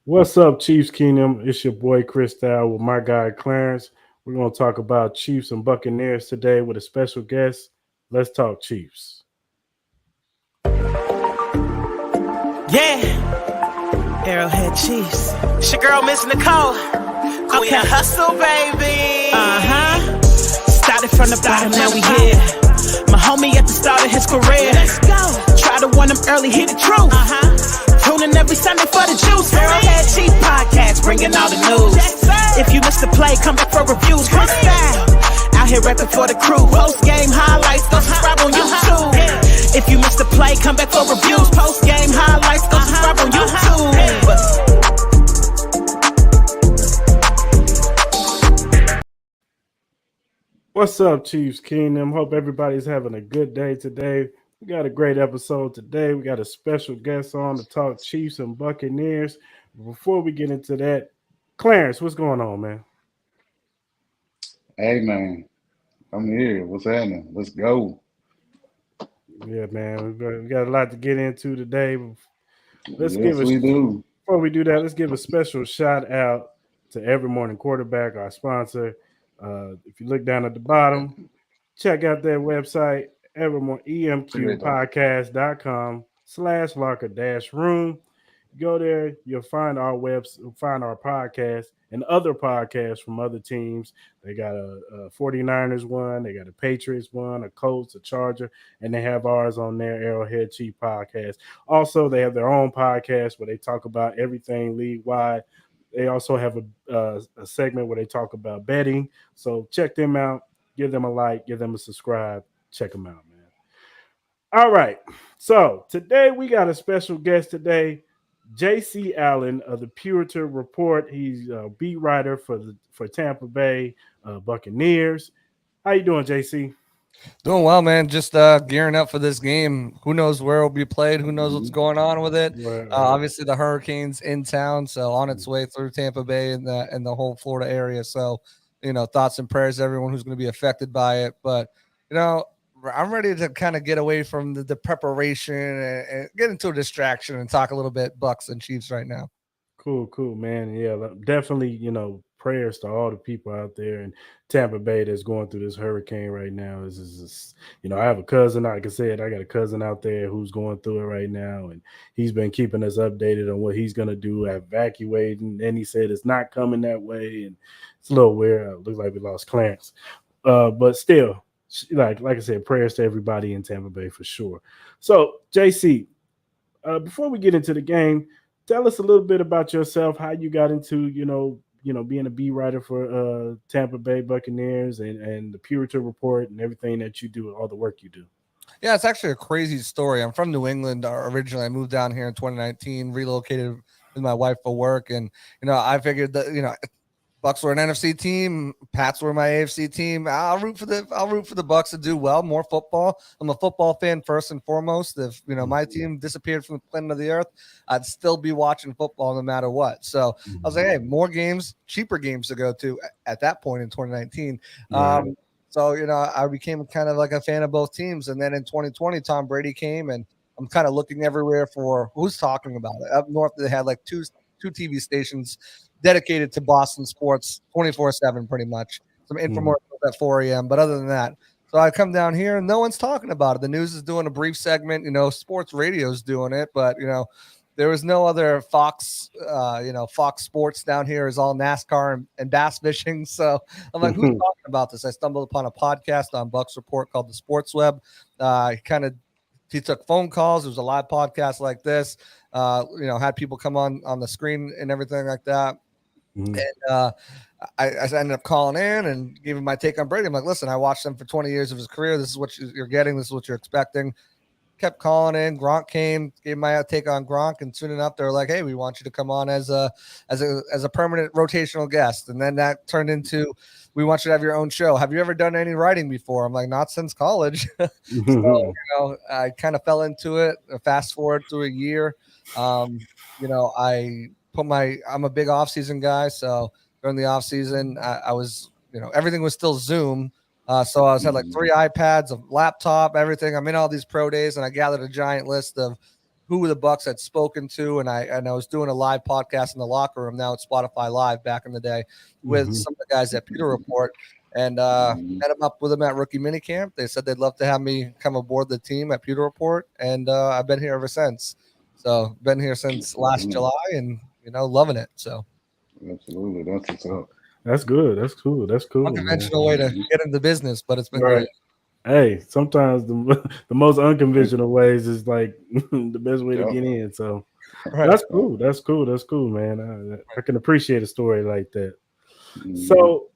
What's up, Chiefs Kingdom? It's your boy Chris Dow with my guy Clarence. We're going to talk about Chiefs and Buccaneers today with a special guest. Let's talk Chiefs. Yeah, Arrowhead Chiefs. It's your girl, Miss Nicole. Queen of Hustle, baby. Started from the bottom, now we here. My homie at the start of his career. Let's go. Try to win him early, hit it true. Tuning every Sunday for the juice. Arrowhead Chiefs podcast, bringing all the news. If you missed the play, come back for reviews. Chris style. Out here repping for the crew. Post game highlights, go subscribe on YouTube. If you missed the play, come back for reviews. Post game highlights, go subscribe on YouTube. What's up, Chiefs Kingdom? Hope everybody's having a good day today. We got a great episode today. We got a special guest on to talk Chiefs and Buccaneers. Before we get into that, Clarence, what's going on, man? Hey man, I'm here. What's happening? Let's go. Yeah, man, we got a lot to get into today. Yes, we do. Before we do that, let's give a special shout out to Every Morning Quarterback, our sponsor. If you look down at the bottom, check out their website, emqpodcast.com/locker-room. Go there, you'll find our podcast and other podcasts from other teams. They got a 49ers one, they got a Patriots one, a Colts, a Charger, and they have ours on their Arrowhead Chief podcast. Also, they have their own podcast where they talk about everything league-wide. They also have a segment where they talk about betting. So check them out. Give them a like. Give them a subscribe. Check them out, man. All right. So today we got a special guest today, J.C. Allen of the Puritan Report. He's a beat writer for Tampa Bay Buccaneers. How you doing, J.C.? Doing well, man. Just gearing up for this game. Who knows where it'll be played? Who knows what's going on with it? Right. Obviously, the hurricane's in town, so on its way through Tampa Bay and the whole Florida area. So, thoughts and prayers to everyone who's going to be affected by it. But, I'm ready to kind of get away from the preparation and get into a distraction and talk a little bit Bucks and Chiefs right now. Cool, man. Yeah, definitely, prayers to all the people out there in Tampa Bay that's going through this hurricane right now. This is I have a cousin, like I said, I got a cousin out there who's going through it right now, and he's been keeping us updated on what he's going to do, evacuating. And he said it's not coming that way, and it's a little weird. It looks like we lost Clarence. But still, like I said, prayers to everybody in Tampa Bay for sure. So, JC, before we get into the game, tell us a little bit about yourself, how you got into, being a beat writer for Tampa Bay Buccaneers and the Puritan Report and everything that you do, all the work you do. Yeah, it's actually a crazy story. I'm from New England originally. I moved down here in 2019, relocated with my wife for work. And, I figured that, Bucks were an NFC team. Pats were my AFC team. I'll root for the Bucks to do well. More football. I'm a football fan first and foremost. If my team disappeared from the planet of the earth, I'd still be watching football no matter what. So I was like, hey, more games, cheaper games to go to at that point in 2019. Right. So I became kind of like a fan of both teams. And then in 2020, Tom Brady came, and I'm kind of looking everywhere for who's talking about it. Up north, they had like two TV stations dedicated to Boston sports 24/7, pretty much. Some infomercials at 4 a.m. But other than that, so I come down here and no one's talking about it. The news is doing a brief segment, sports radio's doing it, but there was no other Fox, Fox Sports down here is all NASCAR and bass fishing. So I'm like, who's talking about this? I stumbled upon a podcast on Bucks Report called The Sports Web. He took phone calls. It was a live podcast like this. Had people come on the screen and everything like that. And I ended up calling in and giving my take on Brady. I'm like, listen, I watched him for 20 years of his career. This is what you're getting. This is what you're expecting. Kept calling in. Gronk came, gave my take on Gronk, and soon enough they were like, hey, we want you to come on as a permanent rotational guest. And then that turned into, we want you to have your own show. Have you ever done any writing before? I'm like, not since college. So, I kind of fell into it. Fast forward through a year. I'm a big off-season guy, so during the off-season, I was, everything was still Zoom. So I had like 3 iPads, a laptop, everything. I'm in all these pro days, and I gathered a giant list of who the Bucks had spoken to, and I was doing a live podcast in the locker room. Now it's Spotify Live. Back in the day, with Mhm. some of the guys at Pewter Report, and Mhm. met them up with them at rookie minicamp. They said they'd love to have me come aboard the team at Pewter Report, and I've been here ever since. So been here since last Mhm. July, and loving it. So Absolutely. That's what's up. That's good. That's cool. That's cool, man. unconventional way to get into business, but it's been Right. great. Hey, sometimes the the most unconventional ways is like the best way to Yep. get in. So Right. that's cool. That's cool. That's cool, man. I can appreciate a story like that. Mhm. So,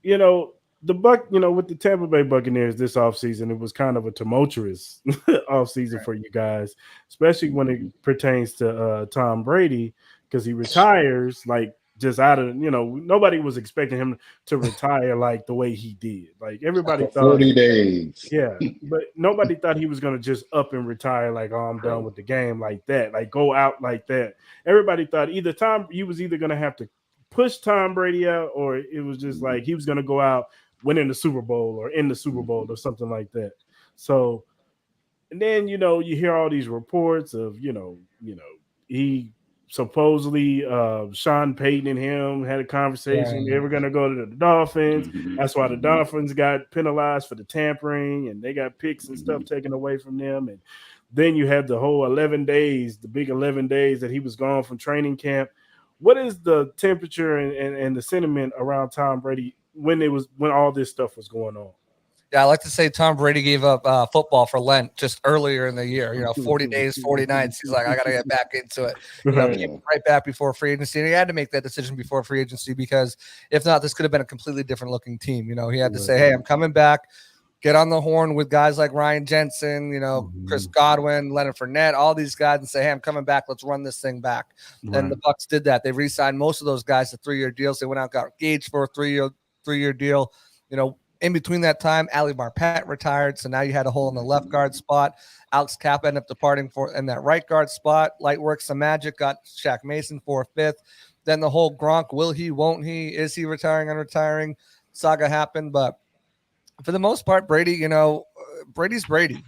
with the Tampa Bay Buccaneers this offseason, it was kind of a tumultuous offseason for you guys, especially when it Mhm. pertains to Tom Brady, because he retires like just out of, nobody was expecting him to retire like the way he did. Like everybody For thought, 40 days. yeah, but nobody thought he was going to just up and retire like, oh, I'm done Right. with the game like that, like go out like that. Everybody thought he was either going to have to push Tom Brady out, or it was just Mhm. like he was going to go out winning the Super Bowl or in the Super Bowl Mhm. or something like that. So, and then you hear all these reports of he supposedly Sean Payton and him had a conversation. They Right. were going to go to the Dolphins. Mhm. That's why the Mhm. Dolphins got penalized for the tampering, and they got picks and stuff Mhm. taken away from them. And then you had the whole 11 days, the big 11 days that he was gone from training camp. What is the temperature and the sentiment around Tom Brady when all this stuff was going on? Yeah, I like to say Tom Brady gave up football for Lent just earlier in the year. 40 days, 40 nights. He's like, I got to get back into it. Right. Came Yeah. right back before free agency. And he had to make that decision before free agency because if not, this could have been a completely different looking team. He had to Right. say, hey, I'm coming back. Get on the horn with guys like Ryan Jensen, Chris Mhm. Godwin, Leonard Fournette, all these guys, and say, "Hey, I'm coming back. Let's run this thing back." And the Right. Bucks did that. They re-signed most of those guys to 3-year deals. They went out, got engaged for a three-year deal. In between that time, Ali Marpet retired, so now you had a hole in the left guard spot. Alex Kappa ended up departing for in that right guard spot. Lightworks some magic, got Shaq Mason for a fifth. Then the whole Gronk, will he, won't he, is he retiring, unretiring saga happened, but for the most part, Brady, Brady's Brady.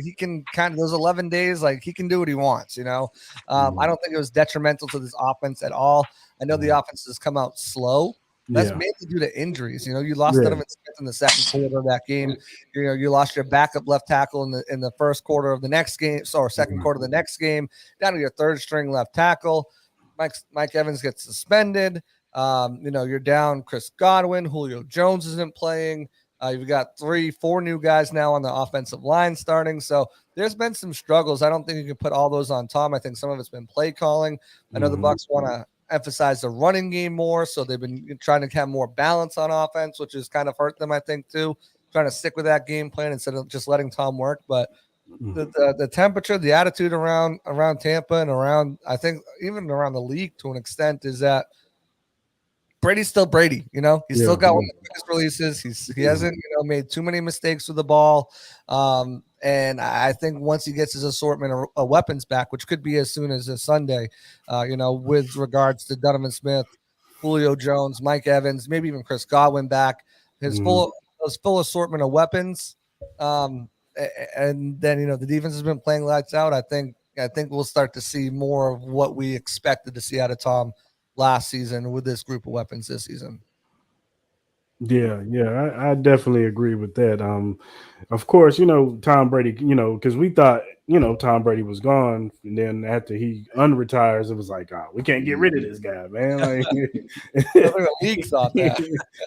He can kind of those 11 days, like he can do what he wants. I Mhm. don't think it was detrimental to this offense at all. I know the Right. offense has come out slow. That's Yeah. mainly due to injuries. You lost Yeah. Donovan Smith in the second quarter of that game. You lost your backup left tackle in the first quarter of the next game, or second Mhm. quarter of the next game, down to your third string left tackle. Mike Evans gets suspended. You're down Chris Godwin. Julio Jones isn't playing. You've got 3, 4 new guys now on the offensive line starting. So there's been some struggles. I don't think you can put all those on Tom. I think some of it's been play calling. I know the Mhm. Bucks want to emphasize the running game more, so they've been trying to have more balance on offense, which has kind of hurt them, I think, too. Trying to stick with that game plan instead of just letting Tom work. But Mhm. the temperature, the attitude around Tampa and around, I think, even around the league to an extent, is that Brady's still Brady. He's still Yeah. got one Yeah. of the quickest releases. He hasn't made too many mistakes with the ball. And I think once he gets his assortment of weapons back, which could be as soon as this Sunday, with regards to Donovan Smith, Julio Jones, Mike Evans, maybe even Chris Godwin back, Mhm. his full assortment of weapons. And then the defense has been playing lights out. I think we'll start to see more of what we expected to see out of Tom last season with this group of weapons this season. Yeah, yeah, I definitely agree with that. Of course, Tom Brady, because we thought, Tom Brady was gone, and then after he unretires, it was like, oh, we can't get rid of Mhm. this guy, man. Like, I think the league thought that.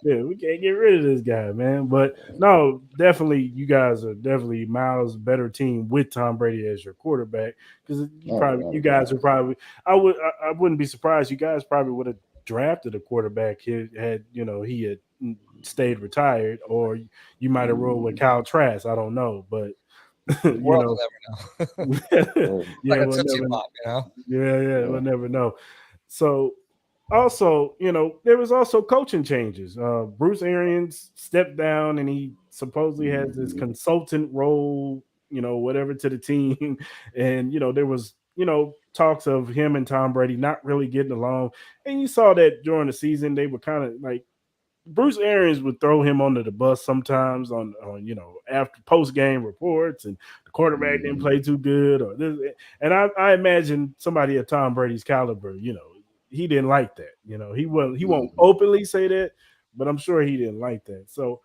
yeah, we can't get rid of this guy, man. But no, definitely, you guys are definitely miles better team with Tom Brady as your quarterback, because Oh, you without a guys doubt. are probably, I wouldn't be surprised. You guys probably would have drafted a quarterback had he had stayed retired, or you might have rolled with Mhm. Kyle Trask. I don't know, but The you world know, will never know. Right. yeah, Like a we'll Tootsie never. Pop. Yeah, yeah, Yeah. we'll never know. So, also, there was also coaching changes. Bruce Arians stepped down, and he supposedly has this Mhm. consultant role, whatever to the team. And there was talks of him and Tom Brady not really getting along, and you saw that during the season they were kind of like Bruce Arians would throw him under the bus sometimes on after post game reports, and the quarterback didn't Mhm. play too good or this. And I imagine somebody at Tom Brady's caliber, he didn't like that. He won't Mhm. openly say that, but I'm sure he didn't like that. So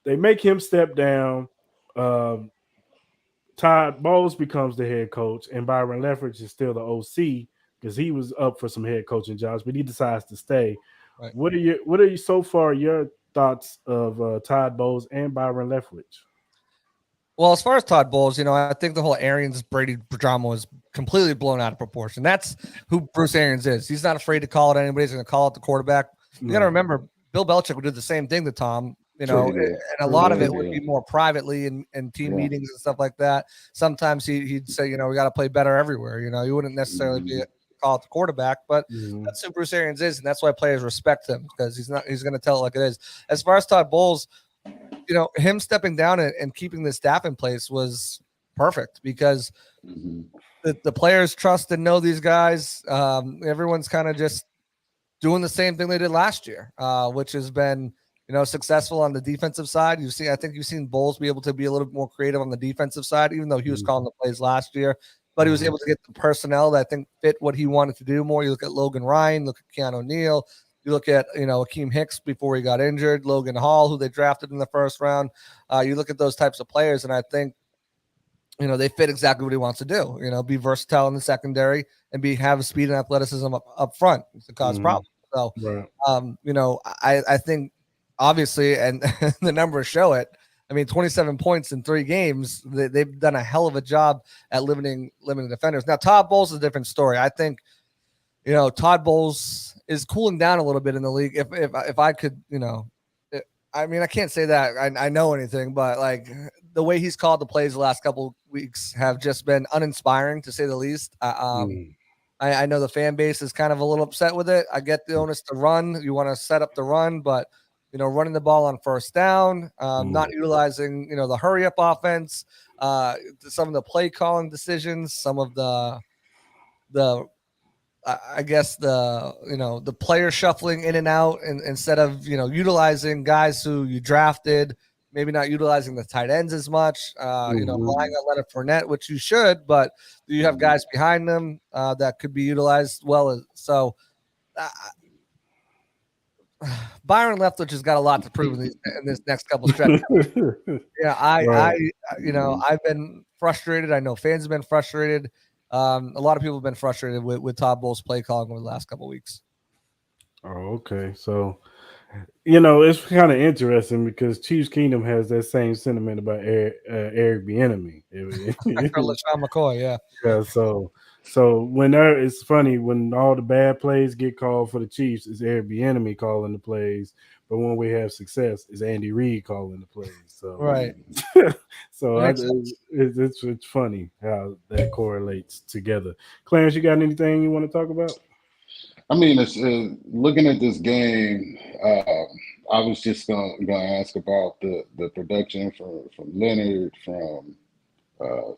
they make him step down. Um, Todd Bowles becomes the head coach, and Byron Leftwich is still the OC because he was up for some head coaching jobs, but he decides to stay. Right. What are you so far your thoughts of Todd Bowles and Byron Leftwich? Well, as far as Todd Bowles, I think the whole Arians Brady drama was completely blown out of proportion. That's who Bruce Arians is. He's not afraid to call it anybody. He's going to call it the quarterback. You got to Right. remember, Bill Belichick would do the same thing to Tom. True, he And did. a lot Yeah, of he it would be did. more privately in team Yeah. meetings and stuff like that. Sometimes he'd say, we got to play better everywhere. He wouldn't necessarily be Mhm. call it the quarterback, but Mhm. that's who Bruce Arians is, and that's why players respect him because he's going to tell it like it is. As far as Todd Bowles, him stepping down and keeping the staff in place was perfect because Mhm. the players trust and know these guys. Everyone's kind of just doing the same thing they did last year, which has been successful on the defensive side. I think you've seen Bowles be able to be a little bit more creative on the defensive side, even though he was Mhm. calling the plays last year. But he was Mhm. able to get the personnel that I think fit what he wanted to do more. You look at Logan Ryan, look at Keanu Neal, you look at Akeem Hicks before he got injured, Logan Hall, who they drafted in the first round. You look at those types of players, and I think they fit exactly what he wants to do. Be versatile in the secondary and have speed and athleticism up front to cause Mhm. problems. So, Right. I think obviously, and the numbers show it. I mean, 27 points in 3 games. They've done a hell of a job at limiting defenders. Now, Todd Bowles is a different story. I think Todd Bowles is cooling down a little bit in the league. If I could, I mean, I can't say that I know anything, but like the way he's called the plays the last couple weeks have just been uninspiring to say the least. Mhm. I know the fan base is kind of a little upset with it. I get the onus to run. You want to set up the run, but running the ball on first down, not Mhm. utilizing the hurry up offense, some of the play calling decisions, some of the I guess the player shuffling in and out, and instead of utilizing guys who you drafted, maybe not utilizing the tight ends as much. Relying Mhm. on Leonard Fournette, which you should, but you have Mhm. guys behind them that could be utilized well. So uh, Byron Leftwich has got a lot to prove in this next couple stretch. Yeah, Right. Mhm. I've been frustrated. I know fans have been frustrated. A lot of people have been frustrated with Todd Bowles' play calling over the last couple of weeks. Oh, okay. So it's kind of interesting because Chiefs Kingdom has that same sentiment about Eric Bieniemy. Or LaShawn McCoy, yeah. Yeah, so it's funny when all the bad plays get called for the Chiefs, it's Eric Bieniemy calling the plays, but when we have success, it's Andy Reid calling the plays. So, Right. so Makes sense. it's funny how that correlates together. Clarence, you got anything you want to talk about? I mean, it's looking at this game. I was just gonna ask about the production from Leonard from uh,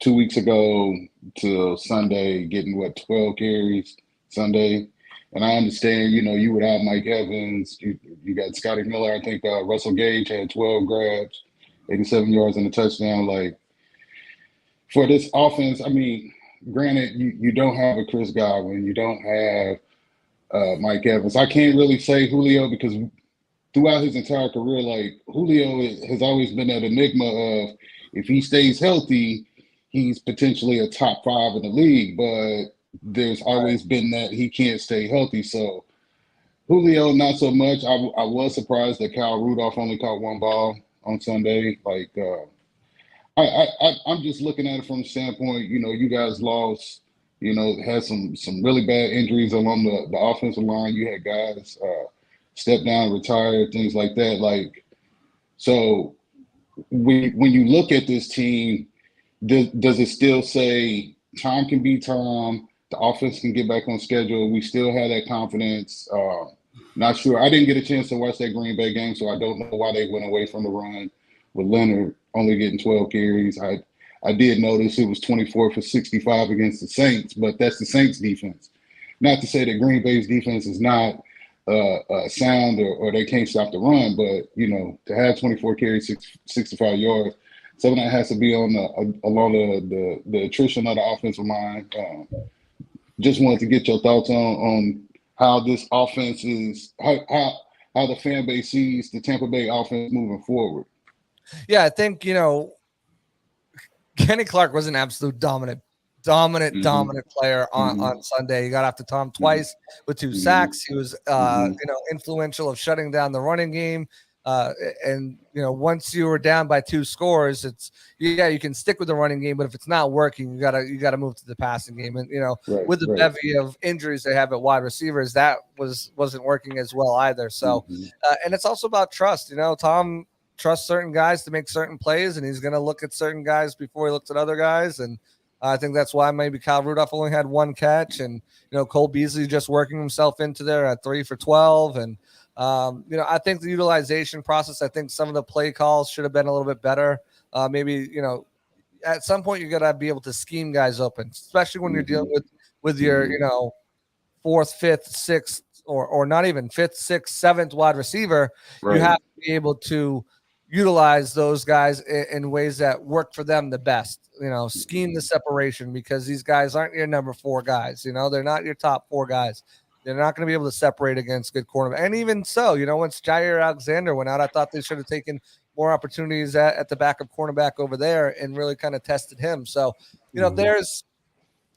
2 weeks ago till Sunday, getting what 12 carries Sunday. And I understand, you without Mike Evans, you got Scotty Miller. I think Russell Gage had 12 grabs, 87 yards and a touchdown. Like for this offense, I mean, granted, you don't have a Chris Godwin, you don't have Mike Evans. I can't really say Julio because throughout his entire career, like Julio has always been that enigma of if he stays healthy, he's potentially a top 5 in the league, but there's always been that he can't stay healthy. So Julio, not so much. I was surprised that Kyle Rudolph only caught 1 ball on Sunday. Like I'm just looking at it from the standpoint, you guys lost, had some really bad injuries along the offensive line. You had guys step down, retire, things like that. Like, so when you look at this team, does it still say Tom can be Tom? The offense can get back on schedule. We still have that confidence. Not sure. I didn't get a chance to watch that Green Bay game, so I don't know why they went away from the run with Leonard only getting 12 carries. I did notice it was 24 for 65 against the Saints, but that's the Saints defense. Not to say that Green Bay's defense is not sound or they can't stop the run. But to have 24 carries, 65 yards, some of that has to be on along the attrition of the offensive line. Just wanted to get your thoughts on how this offense is, how the fan base sees the Tampa Bay offense moving forward. Yeah, I think Kenny Clark was an absolute dominant player on Sunday. He got after Tom twice with 2 sacks. He was influential of shutting down the running game. And once you were down by 2 scores, you can stick with the running game, but if it's not working, you gotta move to the passing game. And with the bevy of injuries they have at wide receivers, that wasn't working as well either. So and it's also about trust. Tom trusts certain guys to make certain plays, and he's going to look at certain guys before he looks at other guys. And I think that's why maybe Kyle Rudolph only had 1 catch, and Cole Beasley just working himself into there at 3 for 12. And I think the utilization process, I think some of the play calls should have been a little bit better. Maybe at some point you got to be able to scheme guys open, especially when you're dealing with your 4th, 5th, 6th, or not even 5th, 6th, 7th wide receiver. Right. You have to be able to utilize those guys in ways that work for them the best. Scheme the separation, because these guys aren't your number 4 guys. They're not your top 4 guys. They're not going to be able to separate against good cornerback. And even so, once Jair Alexander went out, I thought they should have taken more opportunities at the back of cornerback over there and really kind of tested him. So,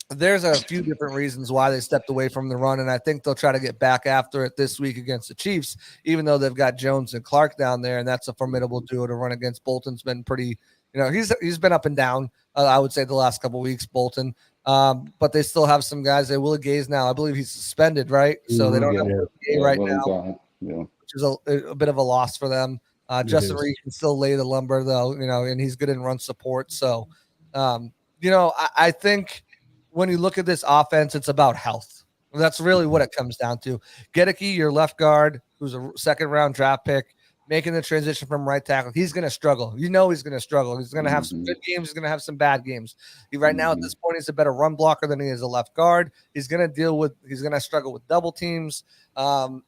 there's a few different reasons why they stepped away from the run, and I think they'll try to get back after it this week against the Chiefs, even though they've got Jones and Clark down there, and that's a formidable duo to run against. Bolton's been pretty, he's been up and down, I would say, the last couple of weeks, Bolton. But they still have some guys. They Willie Gay's now, I believe he's suspended, right? So they don't have Willie Gay right now, which is a bit of a loss for them. Justin Reed can still lay the lumber, though, and he's good in run support. So, I think when you look at this offense, it's about health. That's really what it comes down to. Gedeke, your left guard, who's a 2nd-round draft pick, making the transition from right tackle. He's going to struggle. He's going to struggle. He's going to have some good games. He's going to have some bad games. Right now, at this point, he's a better run blocker than he is a left guard. He's going to struggle with double teams. And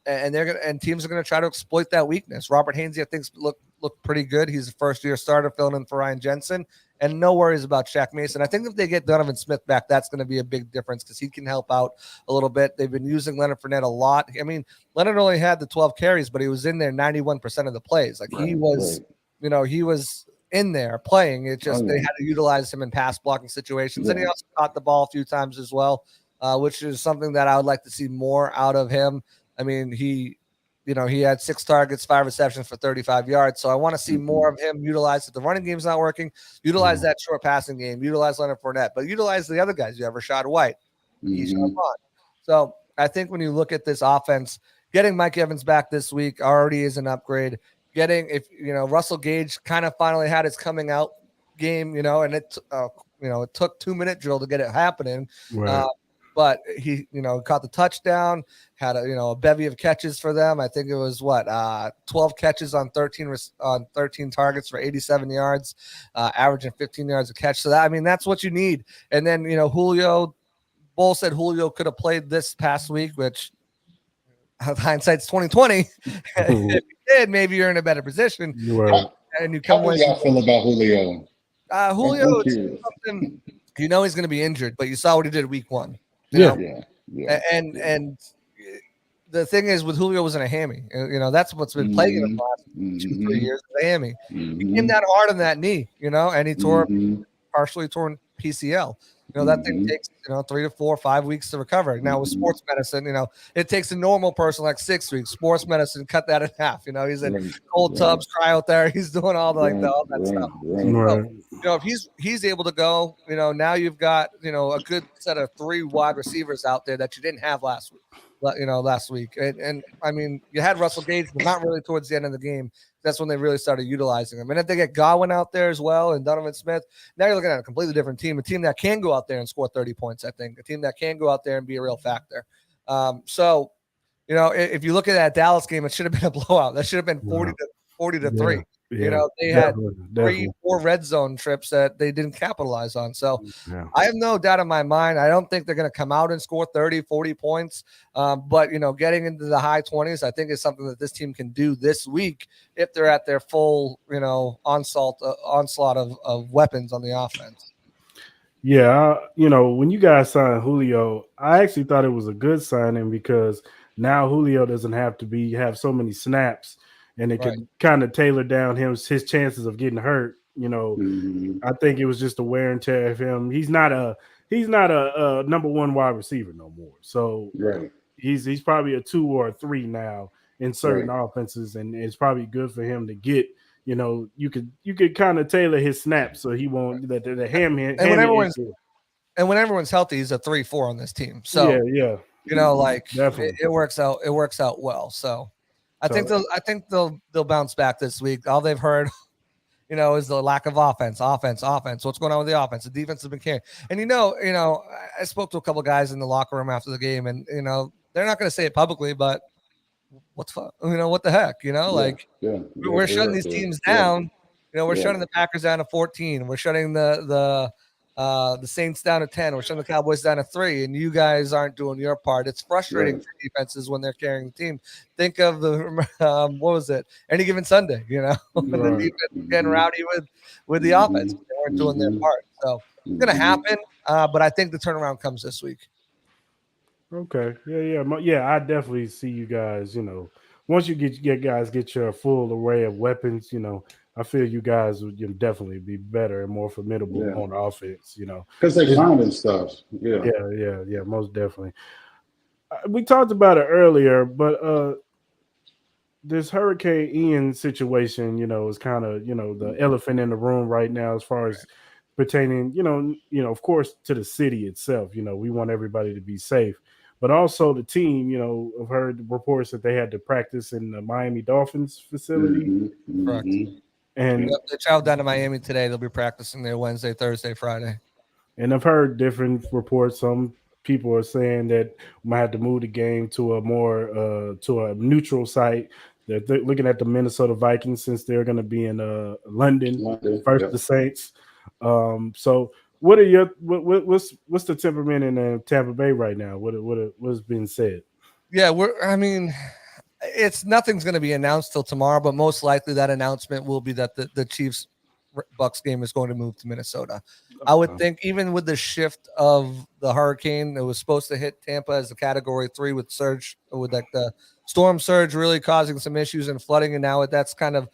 teams are going to try to exploit that weakness. Robert Hainsey, I think, looked pretty good. He's a first-year starter filling in for Ryan Jensen. And no worries about Shaq Mason. I think if they get Donovan Smith back, that's going to be a big difference because he can help out a little bit. They've been using Leonard Fournette a lot. I mean, Leonard only had the 12 carries, but he was in there 91% of the plays. He was in there playing. It just they had to utilize him in pass blocking situations. And he also caught the ball a few times as well, which is something that I would like to see more out of him. I mean, he had 6 targets, 5 receptions for 35 yards. So I want to see more of him utilized. If the running game's not working, utilize that short passing game, utilize Leonard Fournette, but utilize the other guys. You have Rashad White, Keyshawn Vaughn. So I think when you look at this offense, getting Mike Evans back this week already is an upgrade. Russell Gage kind of finally had his coming out game, and it took 2-minute drill to get it happening. Right. But he, caught the touchdown, had a bevy of catches for them. I think it was 12 catches on 13 targets for 87 yards, averaging 15 yards a catch. So that's what you need. And then, Julio, Bull said Julio could have played this past week, which hindsight's 2020. If you did, maybe you're in a better position. Right. And you come. How do y'all feel about Julio? Julio, is something, he's going to be injured, but you saw what he did week 1. Yeah. And the thing is, with Julio was in a hammy. That's what's been plaguing him the last 2-3 years. A hammy. He came down hard on that knee, and he tore partially torn PCL. That thing takes 3 to 4 or 5 weeks to recover. Now with sports medicine, it takes a normal person like 6 weeks. Sports medicine cut that in half. He's in cold tubs, cryo there. He's doing all that stuff. So, if he's able to go, now you've got a good set of 3 wide receivers out there that you didn't have last week. And I mean, you had Russell Gage, but not really towards the end of the game. That's when they really started utilizing him. And if they get Godwin out there as well and Donovan Smith, now you're looking at a completely different team, a team that can go out there and score 30 points, I think, a team that can go out there and be a real factor. If you look at that Dallas game, it should have been a blowout. That should have been 40 to 3. Yeah, They had definitely. 3-4 red zone trips that they didn't capitalize on. So Yeah. I have no doubt in my mind. I don't think they're going to come out and score 30, 40 points. But, getting into the high 20s, I think is something that this team can do this week if they're at their full, onslaught of weapons on the offense. Yeah, when you guys signed Julio, I actually thought it was a good signing because now Julio doesn't have to have so many snaps, and it Right. could kind of tailor down his chances of getting hurt. Mhm. I think it was just a wear and tear of him. He's not a number one wide receiver no more. So Right. he's probably a 2 or a 3 now in certain Right. offenses, and it's probably good for him to get. You could kind of tailor his snaps so he won't the And when hammy everyone's issue. healthy, he's a 3-4 on this team. Yeah, So, yeah, it, definitely. it works out. It works out well. So So I think they'll bounce back this week. All they've heard, is the lack of offense. What's going on with the offense? The defense has been carrying. And I spoke to a couple guys in the locker room after the game, and they're not going to say it publicly, but what the heck, Yeah. Yeah. we're They shutting are these good. teams Yeah. down. We're Yeah. shutting the Packers down to 14. We're shutting the Saints down to 10. We're shutting the Cowboys down to 3, and you guys aren't doing your part. It's frustrating Right. for defenses when they're carrying the team. Think of the what was it? Any given Sunday, when the right. defense was getting Mhm. rowdy with the offense. Mhm. They weren't doing their Mhm. part. So it's gonna Mhm. happen. But I think the turnaround comes this week. Okay. Yeah. I definitely see you guys. Once you get your full array of weapons, I feel you guys would definitely be better and more formidable Yeah. on offense. Because they It's- finding stuff. Yeah. yeah, most definitely. We talked about it earlier, but this Hurricane Ian situation, is kind of the elephant in the room right now as far as pertaining, of course, to the city itself. We want everybody to be safe, but also the team. I've heard reports that they had to practice in the Miami Dolphins facility, Mhm. Correct. Mhm. and Yep, they traveled down to Miami today. They'll be practicing there Wednesday, Thursday, Friday. And I've heard different reports. Some people are saying that we might have to move the game to a neutral site. They're looking at the Minnesota Vikings since they're going to be in London London. first Yeah. the Saints. So what are what's the temperament in Tampa Bay right now? What's been said? Yeah, it's nothing's going to be announced till tomorrow, but most likely that announcement will be that the Chiefs Bucks game is going to move to Minnesota. I would think even with the shift of the hurricane, it was supposed to hit Tampa as a category 3 with the storm surge really causing some issues and flooding, and now that's kind of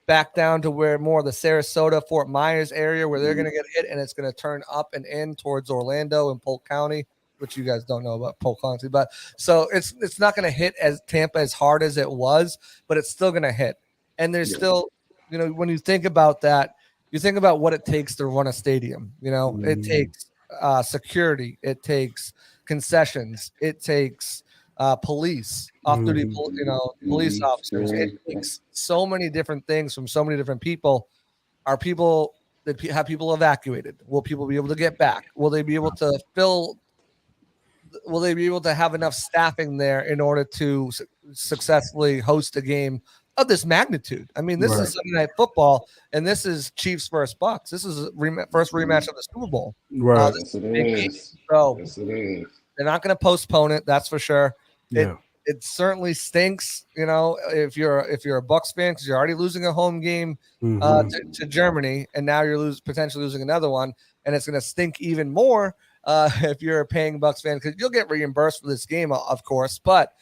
back down to where more of the Sarasota, Fort Myers area where they're going to get hit, and it's going to turn up and in towards Orlando and Polk County, which you guys don't know about Polk County, but so it's not going to hit as Tampa as hard as it was, but it's still going to hit. And there's still, when you think about that, you think about what it takes to run a stadium. It takes security, it takes concessions, it takes police, off-duty, police officers. It takes so many different things from so many different people. Are people that have people evacuated? Will people be able to get back? Will they be able to fill? Will they be able to have enough staffing there in order to successfully host a game of this magnitude? I mean, this is Sunday Night Football, and this is Chiefs versus Bucks. This is first rematch of the Super Bowl. Right. Yes, it is. So Yes, it is. they're not going to postpone it. That's for sure. Yeah. It certainly stinks, if you're a Bucks fan, because you're already losing a home game to Germany, and now you're potentially losing another one, and it's going to stink even more if you're a paying Bucks fan, because you'll get reimbursed for this game, of course, but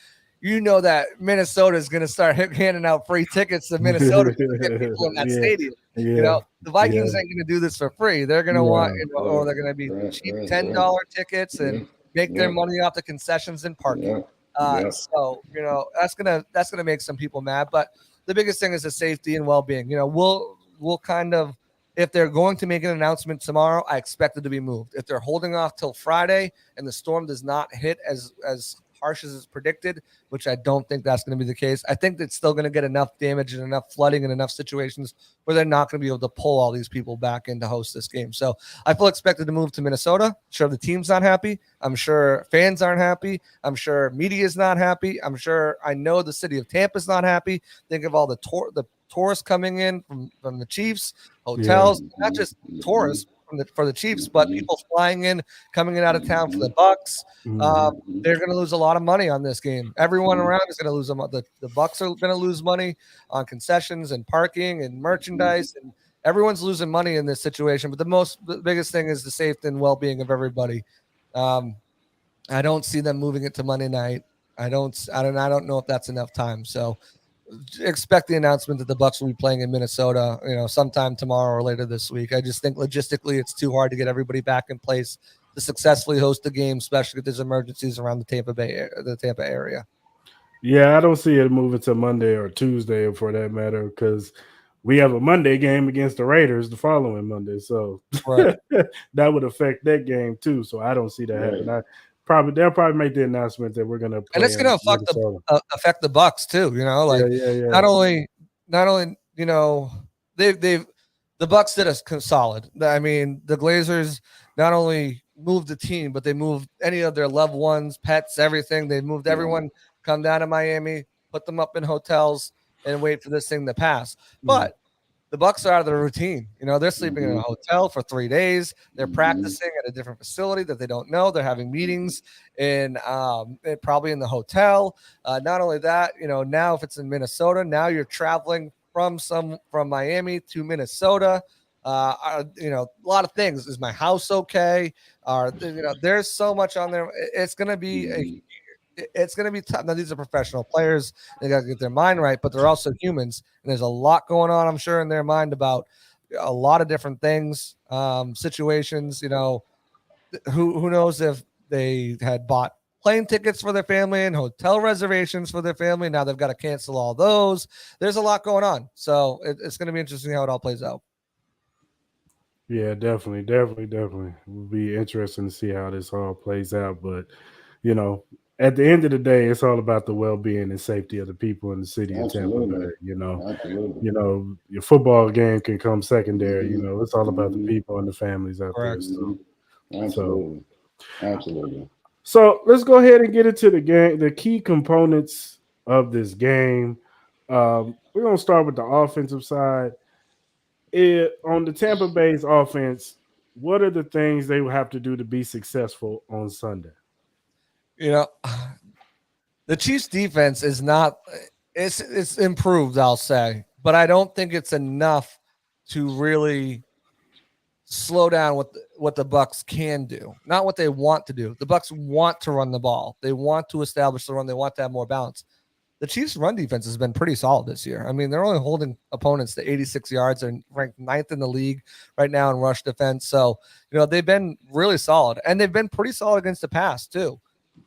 that Minnesota is going to start handing out free tickets to Minnesota to get people in that stadium. Yeah. The Vikings ain't going to do this for free. They're going to want, or they're going to be Right, cheap right, $10 tickets and make their Yeah. money off the concessions and parking. Yeah. So that's gonna make some people mad. But the biggest thing is the safety and well-being. We'll kind of, if they're going to make an announcement tomorrow, I expect it to be moved. If they're holding off till Friday and the storm does not hit as harsh as it's predicted, which I don't think that's going to be the case, I think it's still going to get enough damage and enough flooding and enough situations where they're not going to be able to pull all these people back in to host this game. So I feel expected to move to Minnesota. I'm sure the team's not happy. I'm sure fans aren't happy. I'm sure media is not happy. I know the city of Tampa is not happy. Think of all the tourists coming in from the Chiefs, hotels, not just tourists for the Chiefs, but people flying in, coming in out of town for the Bucks. They're going to lose a lot of money on this game. Everyone around is going to lose them. The Bucks are going to lose money on concessions and parking and merchandise, and everyone's losing money in this situation. But the biggest thing is the safety and well-being of everybody. I don't see them moving it to Monday night. I don't know if that's enough time. So expect the announcement that the Bucks will be playing in Minnesota, sometime tomorrow or later this week. I just think logistically it's too hard to get everybody back in place to successfully host the game, especially if there's emergencies around the Tampa area. Yeah, I don't see it moving to Monday or Tuesday for that matter, because we have a Monday game against the Raiders the following Monday. So Right. that would affect that game too. So I don't see that happening. They'll probably make the announcement that we're going to play, and it's going to affect the Bucks too. Yeah. Not only the Bucks did us solid. I mean, the Glazers not only moved the team, but they moved any of their loved ones, pets, everything. They moved everyone, come down to Miami, put them up in hotels, and wait for this thing to pass. But the Bucks are out of their routine. They're sleeping in a hotel for 3 days. They're practicing at a different facility that they don't know. They're having meetings probably in the hotel. Not only that, now if it's in Minnesota, now you're traveling from Miami to Minnesota. A lot of things. Is my house okay? There's so much on there. It's going to be tough. Now, these are professional players. They got to get their mind right, but they're also humans. And there's a lot going on, I'm sure, in their mind about a lot of different things, situations. Who knows if they had bought plane tickets for their family and hotel reservations for their family. Now they've got to cancel all those. There's a lot going on. So it's going to be interesting how it all plays out. Yeah, definitely. It will be interesting to see how this all plays out. But, at the end of the day, it's all about the well-being and safety of the people in the city of Tampa Bay. Your football game can come secondary. It's all about the people and the families out there. So, Absolutely. So let's go ahead and get into the game, the key components of this game. We're gonna start with the offensive side. On the Tampa Bay's offense, what are the things they will have to do to be successful on Sunday? The Chiefs' defense is not it's improved, I'll say, but I don't think it's enough to really slow down what the Bucks can do, not what they want to do. The Bucks want to run the ball. They want to establish the run. They want to have more balance. The Chiefs' run defense has been pretty solid this year. I mean, they're only holding opponents to 86 yards and ranked 9th in the league right now in rush defense. So, they've been really solid, and they've been pretty solid against the pass too.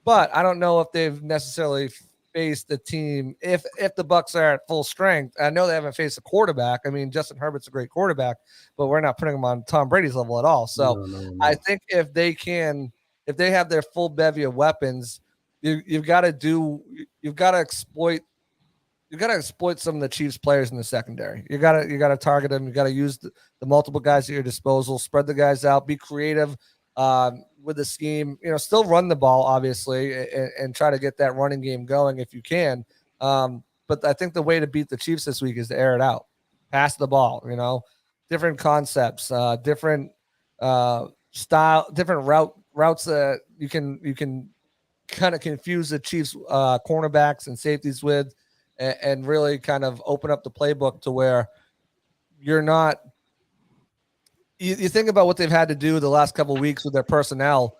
But I don't know if they've necessarily faced the team if the Bucks are at full strength. I know they haven't faced a quarterback. I mean, Justin Herbert's a great quarterback, but we're not putting him on Tom Brady's level at all. So no. I think if they have their full bevy of weapons, you've got to exploit some of the Chiefs players in the secondary. You got to target them. You got to use the multiple guys at your disposal, spread the guys out, be creative with the scheme, still run the ball, obviously, and try to get that running game going if you can. But I think the way to beat the Chiefs this week is to air it out, pass the ball, different concepts, different style, different routes that you can kind of confuse the Chiefs cornerbacks and safeties with, and really kind of open up the playbook to where you're not. You think about what they've had to do the last couple of weeks with their personnel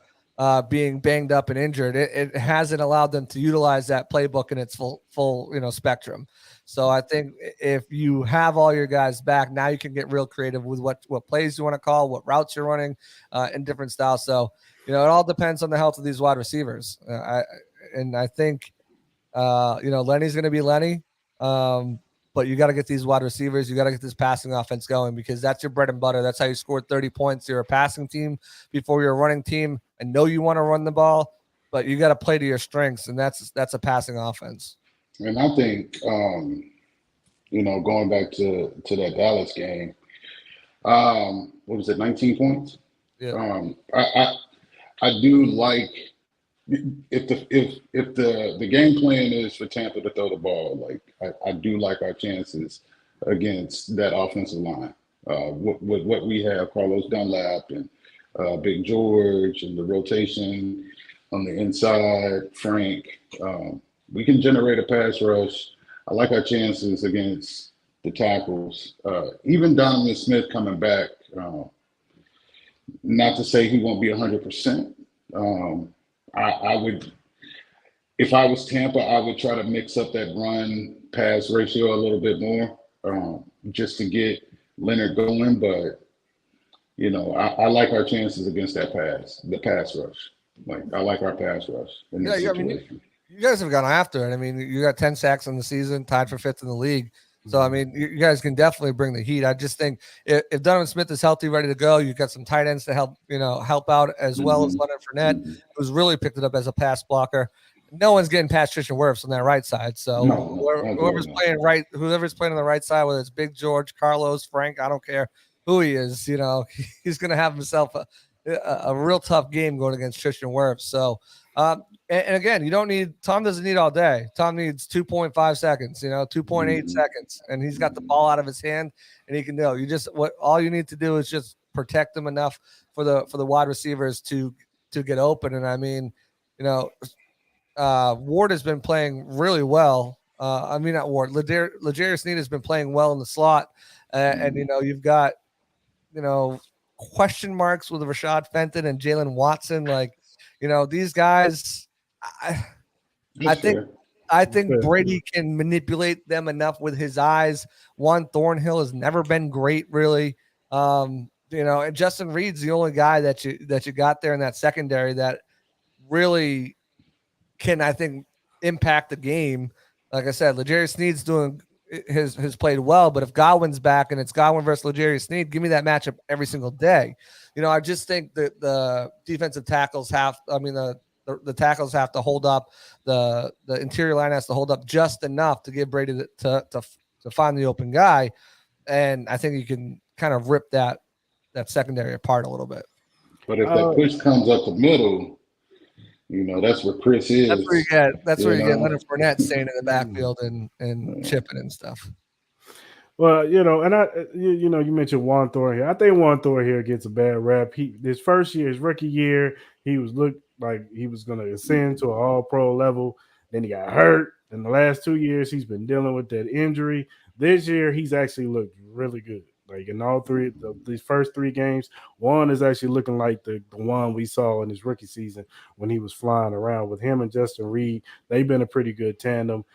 being banged up and injured. It hasn't allowed them to utilize that playbook in its full spectrum. So I think if you have all your guys back, now you can get real creative with what plays you want to call, what routes you're running, in different styles. So it all depends on the health of these wide receivers. I think Lenny's going to be Lenny. But you got to get these wide receivers. You got to get this passing offense going, because that's your bread and butter. That's how you scored 30 points. You're a passing team before you're a running team. I know you want to run the ball, but you got to play to your strengths, and that's a passing offense. And I think, going back to that Dallas game, what was it, 19 points? Yeah. I do like if the game plan is for Tampa to throw the ball, like I do like our chances against that offensive line. With what we have, Carlos Dunlap and Big George, and the rotation on the inside, Frank, we can generate a pass rush. I like our chances against the tackles. Even Donovan Smith coming back, not to say he won't be 100%. I would, if I was Tampa, I would try to mix up that run pass ratio a little bit more, just to get Leonard going. But I like our chances against the pass rush. Like, I like our pass rush in this situation. You guys have gone after it. I mean, you got 10 sacks in the season, tied for 5th in the league. So, I mean, you guys can definitely bring the heat. I just think if Donovan Smith is healthy, ready to go, you've got some tight ends to help out, as well as Leonard Fournette, who's really picked it up as a pass blocker. No one's getting past Tristan Wirfs on that right side. So whoever's playing on the right side, whether it's Big George, Carlos, Frank, I don't care who he is, he's going to have himself a real tough game going against Tristan Wirfs. So, and again, Tom doesn't need all day. Tom needs 2.5 seconds, 2.8 seconds, and he's got the ball out of his hand, and he can do it. All you need to do is just protect him enough for the wide receivers to get open. And I mean, Ward has been playing really well. Not Ward. L'Jarius Sneed has been playing well in the slot, and you've got question marks with Rashad Fenton and Jalen Watson. Like, these guys, I think Brady can manipulate them enough with his eyes. Juan Thornhill has never been great, really. And Justin Reed's the only guy that you got there in that secondary that really can, I think, impact the game. Like I said, L'Jarius Sneed's has played well, but if Godwin's back and it's Godwin versus L'Jarius Sneed, give me that matchup every single day. I just think that the defensive tackles the tackles have to hold up. The interior line has to hold up just enough to give Brady to find the open guy. And I think you can kind of rip that secondary apart a little bit. But if that push comes up the middle, that's where Chris is. That's where you get Leonard Fournette staying in the backfield and chipping and stuff. Well, and you mentioned Juan Thornhill. I think Juan Thornhill gets a bad rap. His rookie year, he looked like he was going to ascend to an all-pro level. Then he got hurt. In the last 2 years, he's been dealing with that injury. This year, he's actually looked really good. Like, in all these first 3 games, Juan is actually looking like the one we saw in his rookie season when he was flying around. With him and Justin Reed, they've been a pretty good tandem.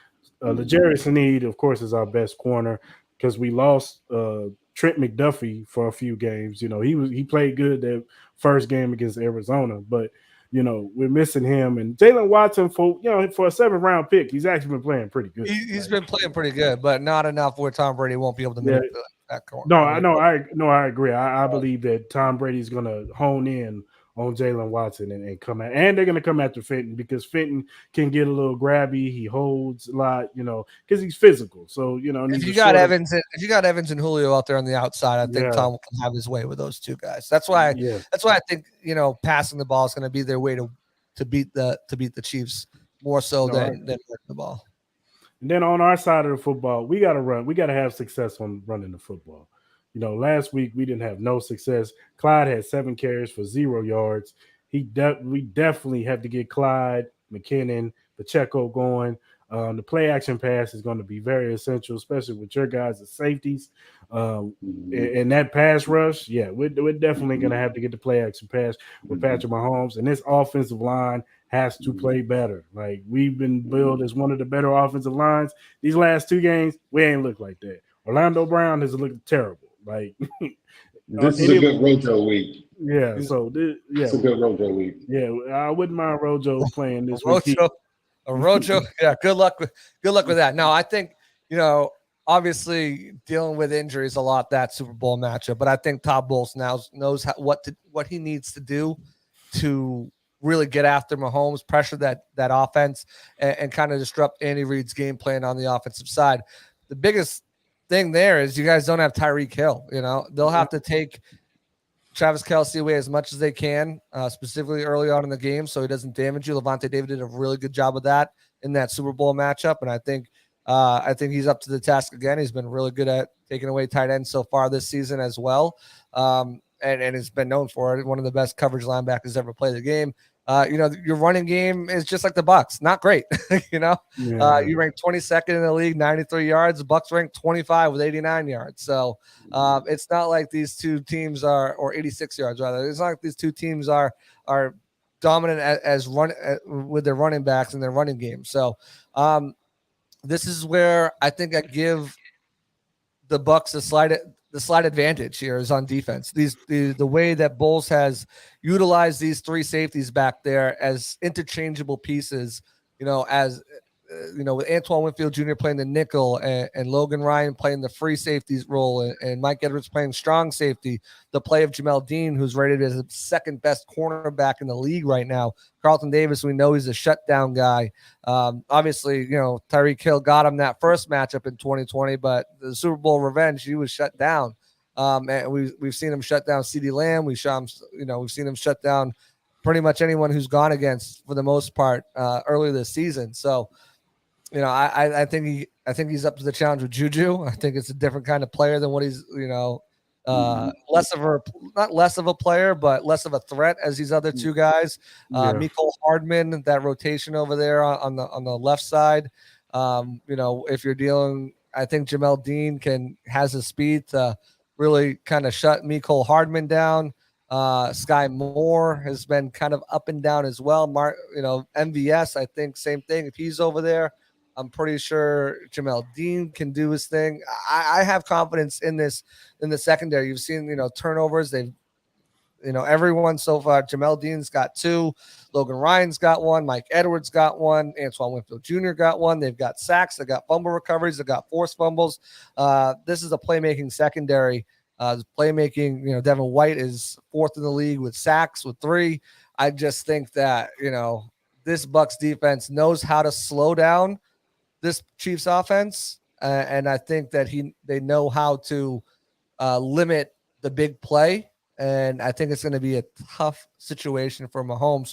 L'Jarius Sneed, of course, is our best corner because we lost Trent McDuffie for a few games. He played good that first game against Arizona, but we're missing him. And Jalen Watson, for a 7th-round pick, he's actually been playing pretty good. He's been playing pretty good, but not enough where Tom Brady won't be able to make that corner. No, I agree. I believe that Tom Brady's going to hone in on Jalen Watson and come at, and they're going to come after Fenton because Fenton can get a little grabby. He holds a lot, because he's physical. So if you got Evans and Julio out there on the outside, I think Tom can have his way with those two guys. That's why I think passing the ball is going to be their way to beat the Chiefs more so than running the ball. And then on our side of the football, we got to run. We got to have success on running the football. Last week we didn't have no success. Clyde had 7 carries for 0 yards. We definitely have to get Clyde, McKinnon, Pacheco going. The play action pass is going to be very essential, especially with your guys as safeties. And that pass rush, we're definitely going to have to get the play action pass with Patrick Mahomes. And this offensive line has to play better. Like, we've been billed as one of the better offensive lines. These last 2 games, we ain't looked like that. Orlando Brown has looked terrible. Like, this is a good Rojo week. Yeah, so it's a good Rojo week. Yeah, I wouldn't mind Rojo playing this week. Rojo, yeah, good luck with that. No, I think obviously dealing with injuries a lot, that Super Bowl matchup, but I think Todd Bowles now knows what he needs to do to really get after Mahomes, pressure that offense, and kind of disrupt Andy Reid's game plan on the offensive side. The biggest thing there is you guys don't have Tyreek Hill. They'll have to take Travis Kelce away as much as they can, specifically early on in the game, so he doesn't damage you. Levante David did a really good job of that in that Super Bowl matchup, and I think he's up to the task again. He's been really good at taken away tight ends so far this season as well. And has been known for it. One of the best coverage linebackers ever played the game. Your running game is just like the Bucs, not great. Yeah. You rank 22nd in the league, 93 yards. The Bucs rank 25 with 89 yards. So it's not like these two teams are, or 86 yards rather. It's not like these two teams are dominant with their running backs and their running game. So this is where I think I give the Bucs the slight advantage here is on defense. The way that Bowles has utilized these three safeties back there as interchangeable pieces, with Antoine Winfield Jr. playing the nickel and Logan Ryan playing the free safeties role and Mike Edwards playing strong safety. The play of Jamel Dean, who's rated as the second best cornerback in the league right now. Carlton Davis, we know he's a shutdown guy. Obviously, Tyreek Hill got him that first matchup in 2020, but the Super Bowl revenge, he was shut down. And we've seen him shut down CeeDee Lamb. We've seen him shut down pretty much anyone who's gone against for the most part earlier this season. So, I think he's up to the challenge with Juju. I think it's a different kind of player than what he's, not less of a player, but less of a threat as these other two guys. Mecole Hardman, that rotation over there on the left side. If you're dealing, I think Jamel Dean has the speed to really kind of shut Mecole Hardman down. Sky Moore has been kind of up and down as well. MVS, I think same thing. If he's over there, I'm pretty sure Jamel Dean can do his thing. I have confidence in the secondary. You've seen, turnovers. They've, everyone so far. Jamel Dean's got 2. Logan Ryan's got 1. Mike Edwards got 1. Antoine Winfield Jr. got 1. They've got sacks. They've got fumble recoveries. They've got forced fumbles. This is a playmaking secondary. Playmaking, Devin White is 4th in the league with sacks with 3. I just think that, this Bucs defense knows how to slow down this Chiefs offense, and I think that they know how to limit the big play, and I think it's going to be a tough situation for Mahomes,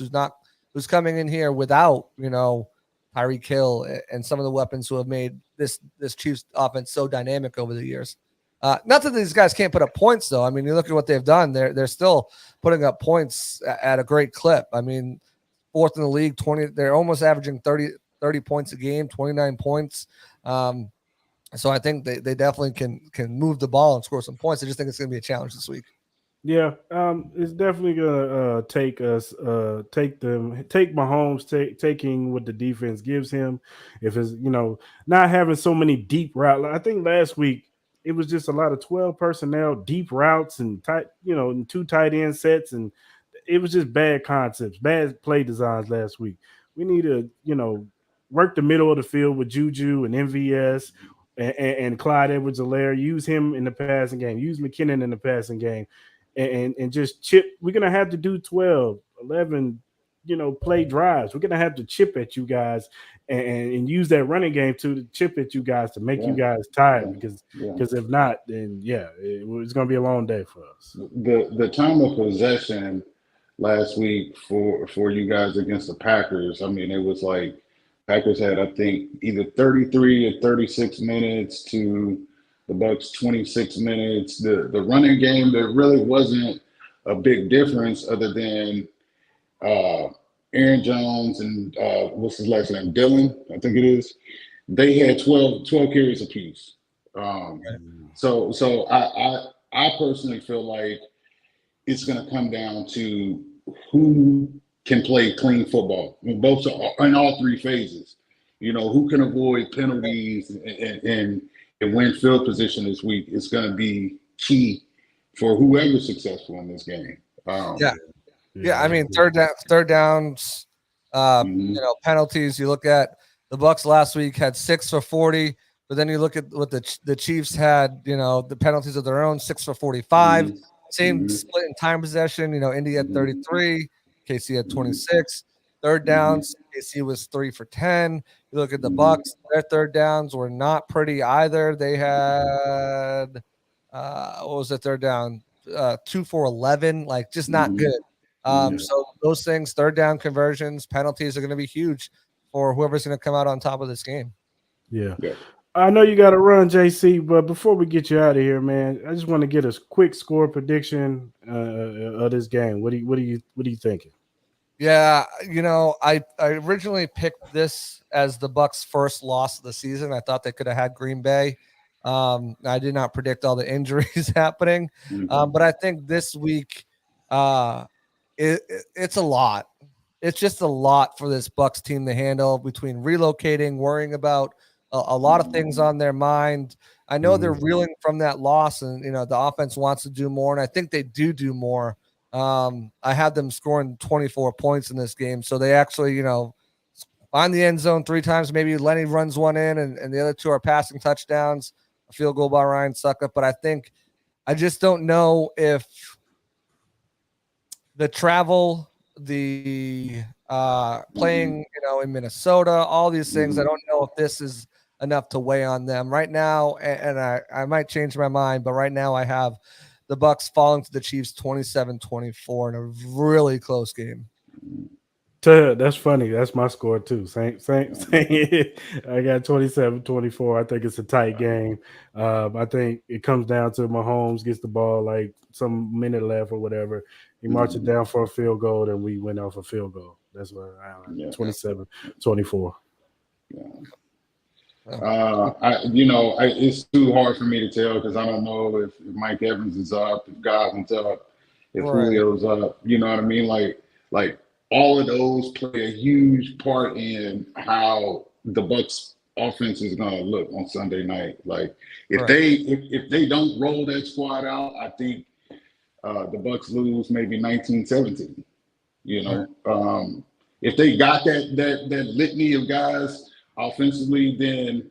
who's coming in here without Tyreek Hill and some of the weapons who have made this Chiefs offense so dynamic over the years. Not that these guys can't put up points, though. I mean, you look at what they've done; they're still putting up points at a great clip. I mean, 4th in the league, 20. They're almost averaging 30 points a game, 29 points. So I think they definitely can move the ball and score some points. I just think it's going to be a challenge this week. Yeah, it's definitely gonna take Mahomes taking what the defense gives him. If it's not having so many deep routes. I think last week it was just a lot of 12 personnel, deep routes, and and 2 tight end sets, and it was just bad concepts, bad play designs last week. We need to work the middle of the field with Juju and MVS and Clyde Edwards-Helaire. Use him in the passing game. Use McKinnon in the passing game. And just chip. We're going to have to do 12, 11, play drives. We're going to have to chip at you guys and use that running game to chip at you guys to make you guys tired because if not, then it's going to be a long day for us. The time of possession last week for you guys against the Packers, I mean, it was like Packers had, I think, either 33 or 36 minutes to the Bucs 26 minutes. The running game, there really wasn't a big difference other than Aaron Jones and what's his last name, Dillon, I think it is. They had 12 carries apiece. So I personally feel like it's going to come down to who can play clean football in all 3 phases. Who can avoid penalties and win field position this week is going to be key for whoever's successful in this game. I mean, third downs, penalties. You look at the Bucs last week had 6 for 40, but then you look at what the Chiefs had. The penalties of their own, 6 for 45. Same split in time possession. Indy had 33, KC had 26. Third downs, KC was 3 for 10. You look at the Bucs; their third downs were not pretty either. They had what was the third down? 2 for 11, like just not good. So those things, third down conversions, penalties are going to be huge for whoever's going to come out on top of this game. Yeah. I know you got to run, JC, but before we get you out of here, man, I just want to get a quick score prediction of this game. What are you thinking? Yeah, I originally picked this as the Bucks' first loss of the season. I thought they could have had Green Bay. I did not predict all the injuries happening, but I think this week, uh, it's a lot. It's just a lot for this Bucks team to handle between relocating, worrying about a lot of things on their mind. I know they're reeling from that loss, and the offense wants to do more, and I think they do more. I had them scoring 24 points in this game. So they actually, find the end zone 3 times. Maybe Lenny runs one in, and the other 2 are passing touchdowns, a field goal by Ryan Suckup. But I just don't know if the travel, the playing, in Minnesota, all these things, I don't know if this is enough to weigh on them right now. And I might change my mind, but right now I have the Bucks falling to the Chiefs 27-24 in a really close game. That's funny. That's my score too. Same. I got 27-24. I think it's a tight game. I think it comes down to Mahomes gets the ball like some minute left or whatever. He marches down for a field goal, and we went off a field goal. That's what I 27-24. Yeah. It's too hard for me to tell because I don't know if Mike Evans is up, if Godwin's up, if Julio's up. You know what I mean? Like all of those play a huge part in how the Bucks offense is going to look on Sunday night. Like if they don't roll that squad out, I think the Bucks lose maybe 19-17. If they got that litany of guys offensively, then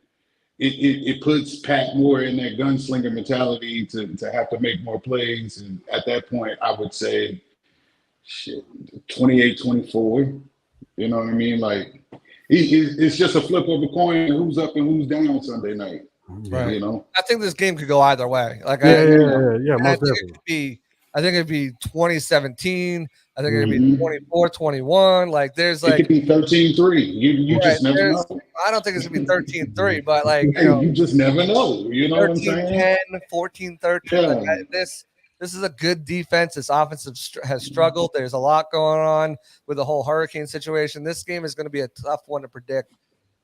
it puts Pat more in that gunslinger mentality to have to make more plays. And at that point, I would say, 28-24. You know what I mean? Like, it's just a flip of a coin, who's up and who's down Sunday night. Right. I think this game could go either way. Like, most definitely. I think it'd be 2017. I think it'd be 24-21. Like there's like it could be 13-3. You just never know. I don't think it's gonna be 13-3, but like you just never know. You know what I'm saying? 14-10, 14-13. Like, this is a good defense. This offense has struggled. There's a lot going on with the whole hurricane situation. This game is going to be a tough one to predict.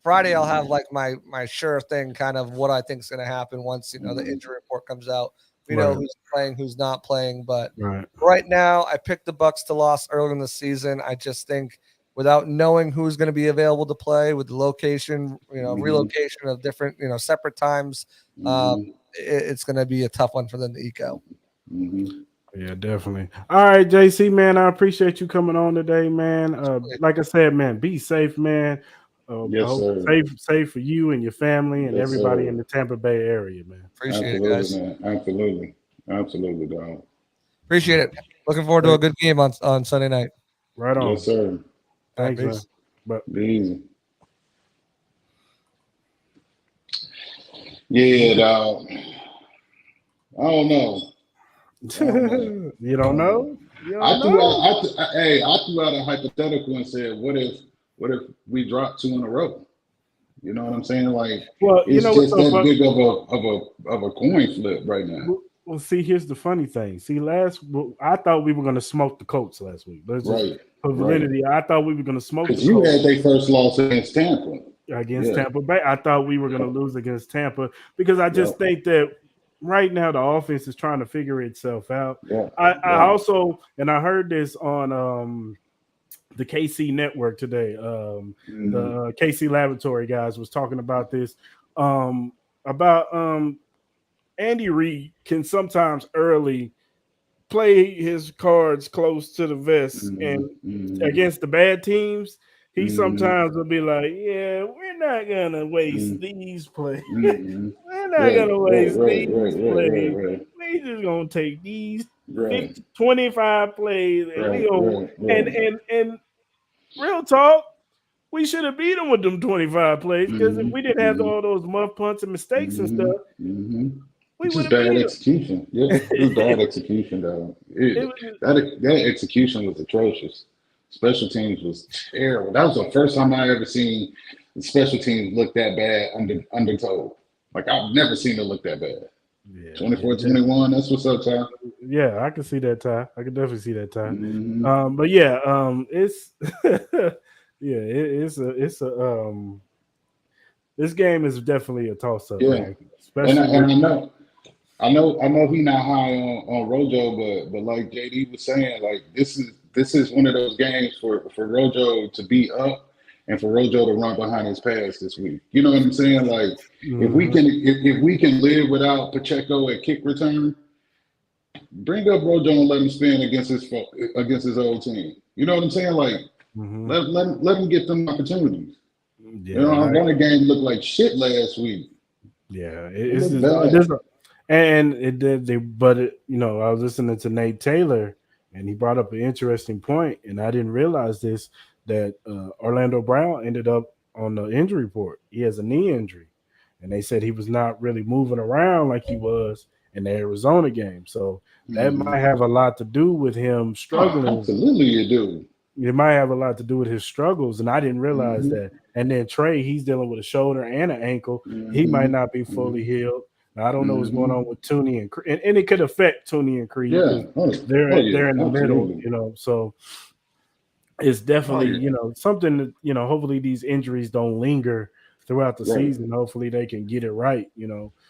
Friday, I'll have like my sure thing kind of what I think is going to happen once the injury report comes out. We know who's playing, who's not playing, but right now I picked the Bucks to loss early in the season. I just think without knowing who's going to be available to play with the location, relocation of different, separate times, it's going to be a tough one for them to eke out. Yeah, definitely. All right, JC, man, I appreciate you coming on today, man. Like I said, man, be safe, man. Yes, sir. Safe for you and your family and everybody in the Tampa Bay area, man. Appreciate it, guys. Man. Absolutely, dog. Appreciate it. Looking forward to a good game on Sunday night. Right on. Yes, sir. Thanks, man. But be easy. Yeah, dog. I don't know. You don't know? I threw out a hypothetical and said, what if we drop 2 in a row? You know what I'm saying? Like, it's just that big of a coin flip right now. Well, see, here's the funny thing. See, I thought we were going to smoke the Colts last week. For validity, I thought we were going to smoke the Colts. You had their first loss against Tampa. Tampa Bay. I thought we were going to lose against Tampa because I just think that right now the offense is trying to figure itself out. I also, and I heard this on the KC network today. The KC Laboratory guys was talking about this, about Andy Reid can sometimes early play his cards close to the vest, and against the bad teams, he sometimes will be like, "Yeah, we're not gonna waste these plays. We're not gonna waste these plays. We're just gonna take these 25 plays, and we go and real talk, we should have beat them with them 25 plays because if we didn't have all those muff punts and mistakes and stuff, we would have bad execution. It was bad execution, though. That execution was atrocious. Special teams was terrible. That was the first time I ever seen the special teams look that bad undertow. Like I've never seen it look that bad. Yeah, 24-21. That's what's up, Ty. yeah, I can see that, Ty. I can definitely see that, Ty. Mm-hmm. But yeah, it's yeah, it's a this game is definitely a toss up, Yeah, man. and Especially with I know he not high on Rojo, but like JD was saying, like this is one of those games for Rojo to be up and for Rojo to run behind his pass this week. You know what I'm saying? Like Mhm. if we can live without Pacheco at kick return, bring up Rojo and let him spin against his old team. You know what I'm saying? Like Mhm. let him get them opportunities. You know, Yeah, our running game looked like shit last week. yeah, It it's looked just, bad. and it did they, but it, I was listening to Nate Taylor, and he brought up an interesting point, and I didn't realize this that Orlando Brown ended up on the injury report. He has a knee injury, and they said he was not really moving around like he was in the Arizona game. So that might Mm-hmm. have a lot to do with him Oh, struggling. absolutely, you do. It might have a lot to do with his struggles, and I didn't realize Mm-hmm. that. And then Trey, he's dealing with a shoulder and an ankle. He might Mm-hmm. not be fully healed. Now, I don't know what's going Mm-hmm. on with Tooney and Creed, and it could affect Tooney and Creed Yeah. because Oh they're yeah. in the middle, Absolutely. So it's Oh definitely yeah. something that hopefully these injuries don't linger throughout the Right. season. Hopefully they can get it right.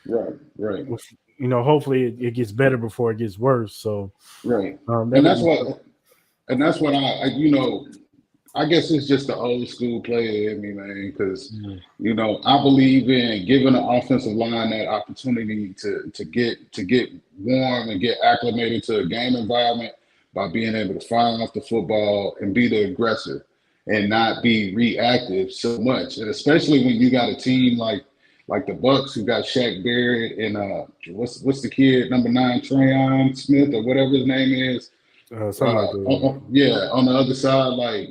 Right. Right. With, hopefully it gets better before it gets worse. So Right. And that'll that's be. what I guess it's just the old school player in me, man, because Mhm. I believe in giving the offensive line that opportunity to get warm and get acclimated to a game environment by being able to fire off the football and be the aggressor and not be reactive so much. And especially when you got a team like the Bucks who got Shaq Barrett and what's the kid number 9, Trayon Smith or whatever his name is. Something like that. Yeah, on the other side, like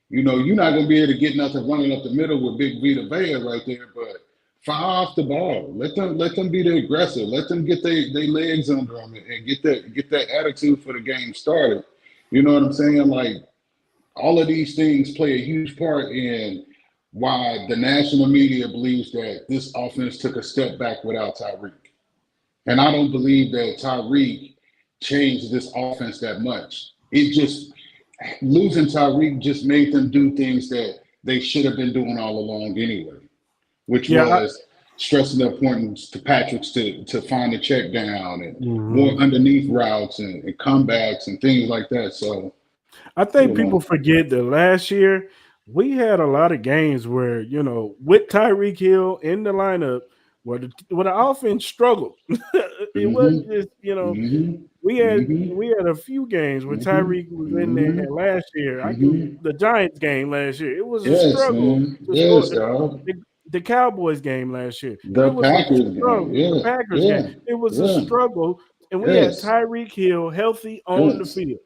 you're not gonna be able to get nothing running up the middle with Big Vita Vea right there, but fire off the ball. Let them be the aggressor. Let them get their legs under them and get that attitude for the game started. You know what I'm saying? Like all of these things play a huge part in why the national media believes that this offense took a step back without Tyreek. And I don't believe that Tyreek changed this offense that much. It just losing Tyreek just made them do things that they should have been doing all along anyway, which Yeah. was stressing the importance to Patrick's to find a check down and more Mhm. underneath routes and comebacks and things like that. So, I you think people know, forget that last year we had a lot of games where with Tyreek Hill in the lineup, where the offense struggled. It wasn't mm-hmm, just mm-hmm, we had mm-hmm, we had a few games where mm-hmm, Tyreek was in there. mm-hmm, And last year, I can mm-hmm. the Giants game last year. It was a Yes, struggle man. to score. Yes, dog. The Cowboys game last year, it The was a Packers game. struggle. The Yeah, Packers game, yeah, it was a yeah. struggle, and we had Yes, Tyreek Hill healthy on the yes, field.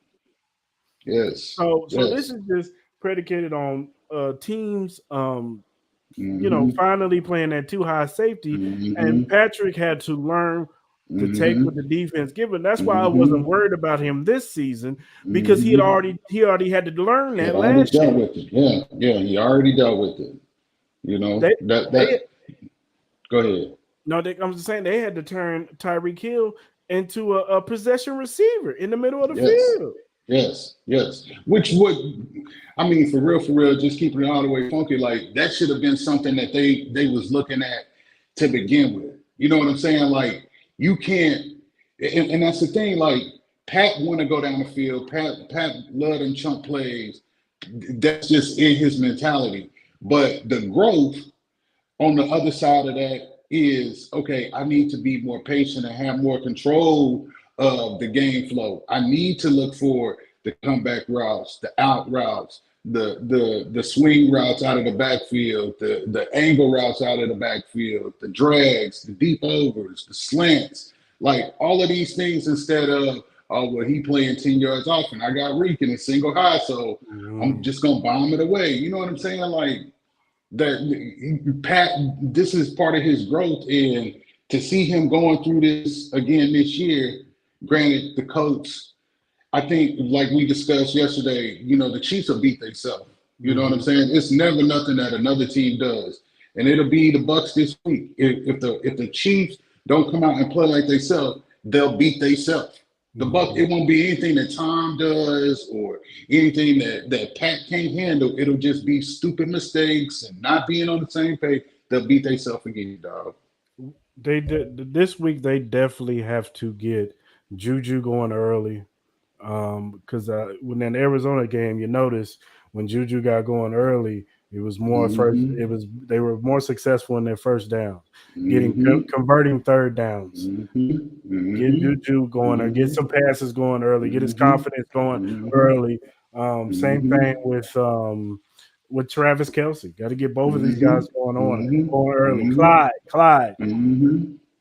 yes, So this yes. is just predicated on teams Mm-hmm, finally playing that too high safety, and mm-hmm, Patrick had to learn to take what mm-hmm, the defense given. That's why I wasn't mm-hmm, worried about him this season because mm-hmm. he already had to learn He had that already last dealt year. with it. Yeah, yeah, he already dealt with it. They they Go ahead. no, I'm just saying they had to turn Tyreek Hill into a possession receiver in the middle of the Yes, field. yes, yes. Which would, I mean, for real, just keeping it all the way funky, like that should have been something that they was looking at to begin with. You know what I'm saying? Like you can't, and that's the thing. Like Pat want to go down the field. Pat love them chunk plays. That's just in his mentality. But the growth on the other side of that is okay, I need to be more patient and have more control of the game flow. I need to look for the comeback routes, the out routes, the swing routes out of the backfield, the angle routes out of the backfield, the drags, the deep overs, the slants, like all of these things instead of oh well he playing 10 yards off and I got Reek in a single high, so I'm Mhm. just gonna bomb it away. You know what I'm saying? Like that Pat, this is part of his growth, and to see him going through this again this year. Granted, the coach, I think, like we discussed yesterday, the Chiefs will beat themselves. You know what I'm Mhm. saying? It's never nothing that another team does, and it'll be the Bucks this week. If the Chiefs don't come out and play like they self, they'll beat themselves. The Buck, it won't be anything that Tom does or anything that Pat can't handle. It'll just be stupid mistakes and not being on the same page. They'll beat themselves again, dog. They did this week. They definitely have to get Juju going early, because when that Arizona game, you notice when Juju got going early, it was more first. It was they were more successful in their first down, converting third downs. Get Juju going or get some passes going early. Get his confidence going early. Same thing with Travis Kelce. Got to get both of these guys going early. Clyde.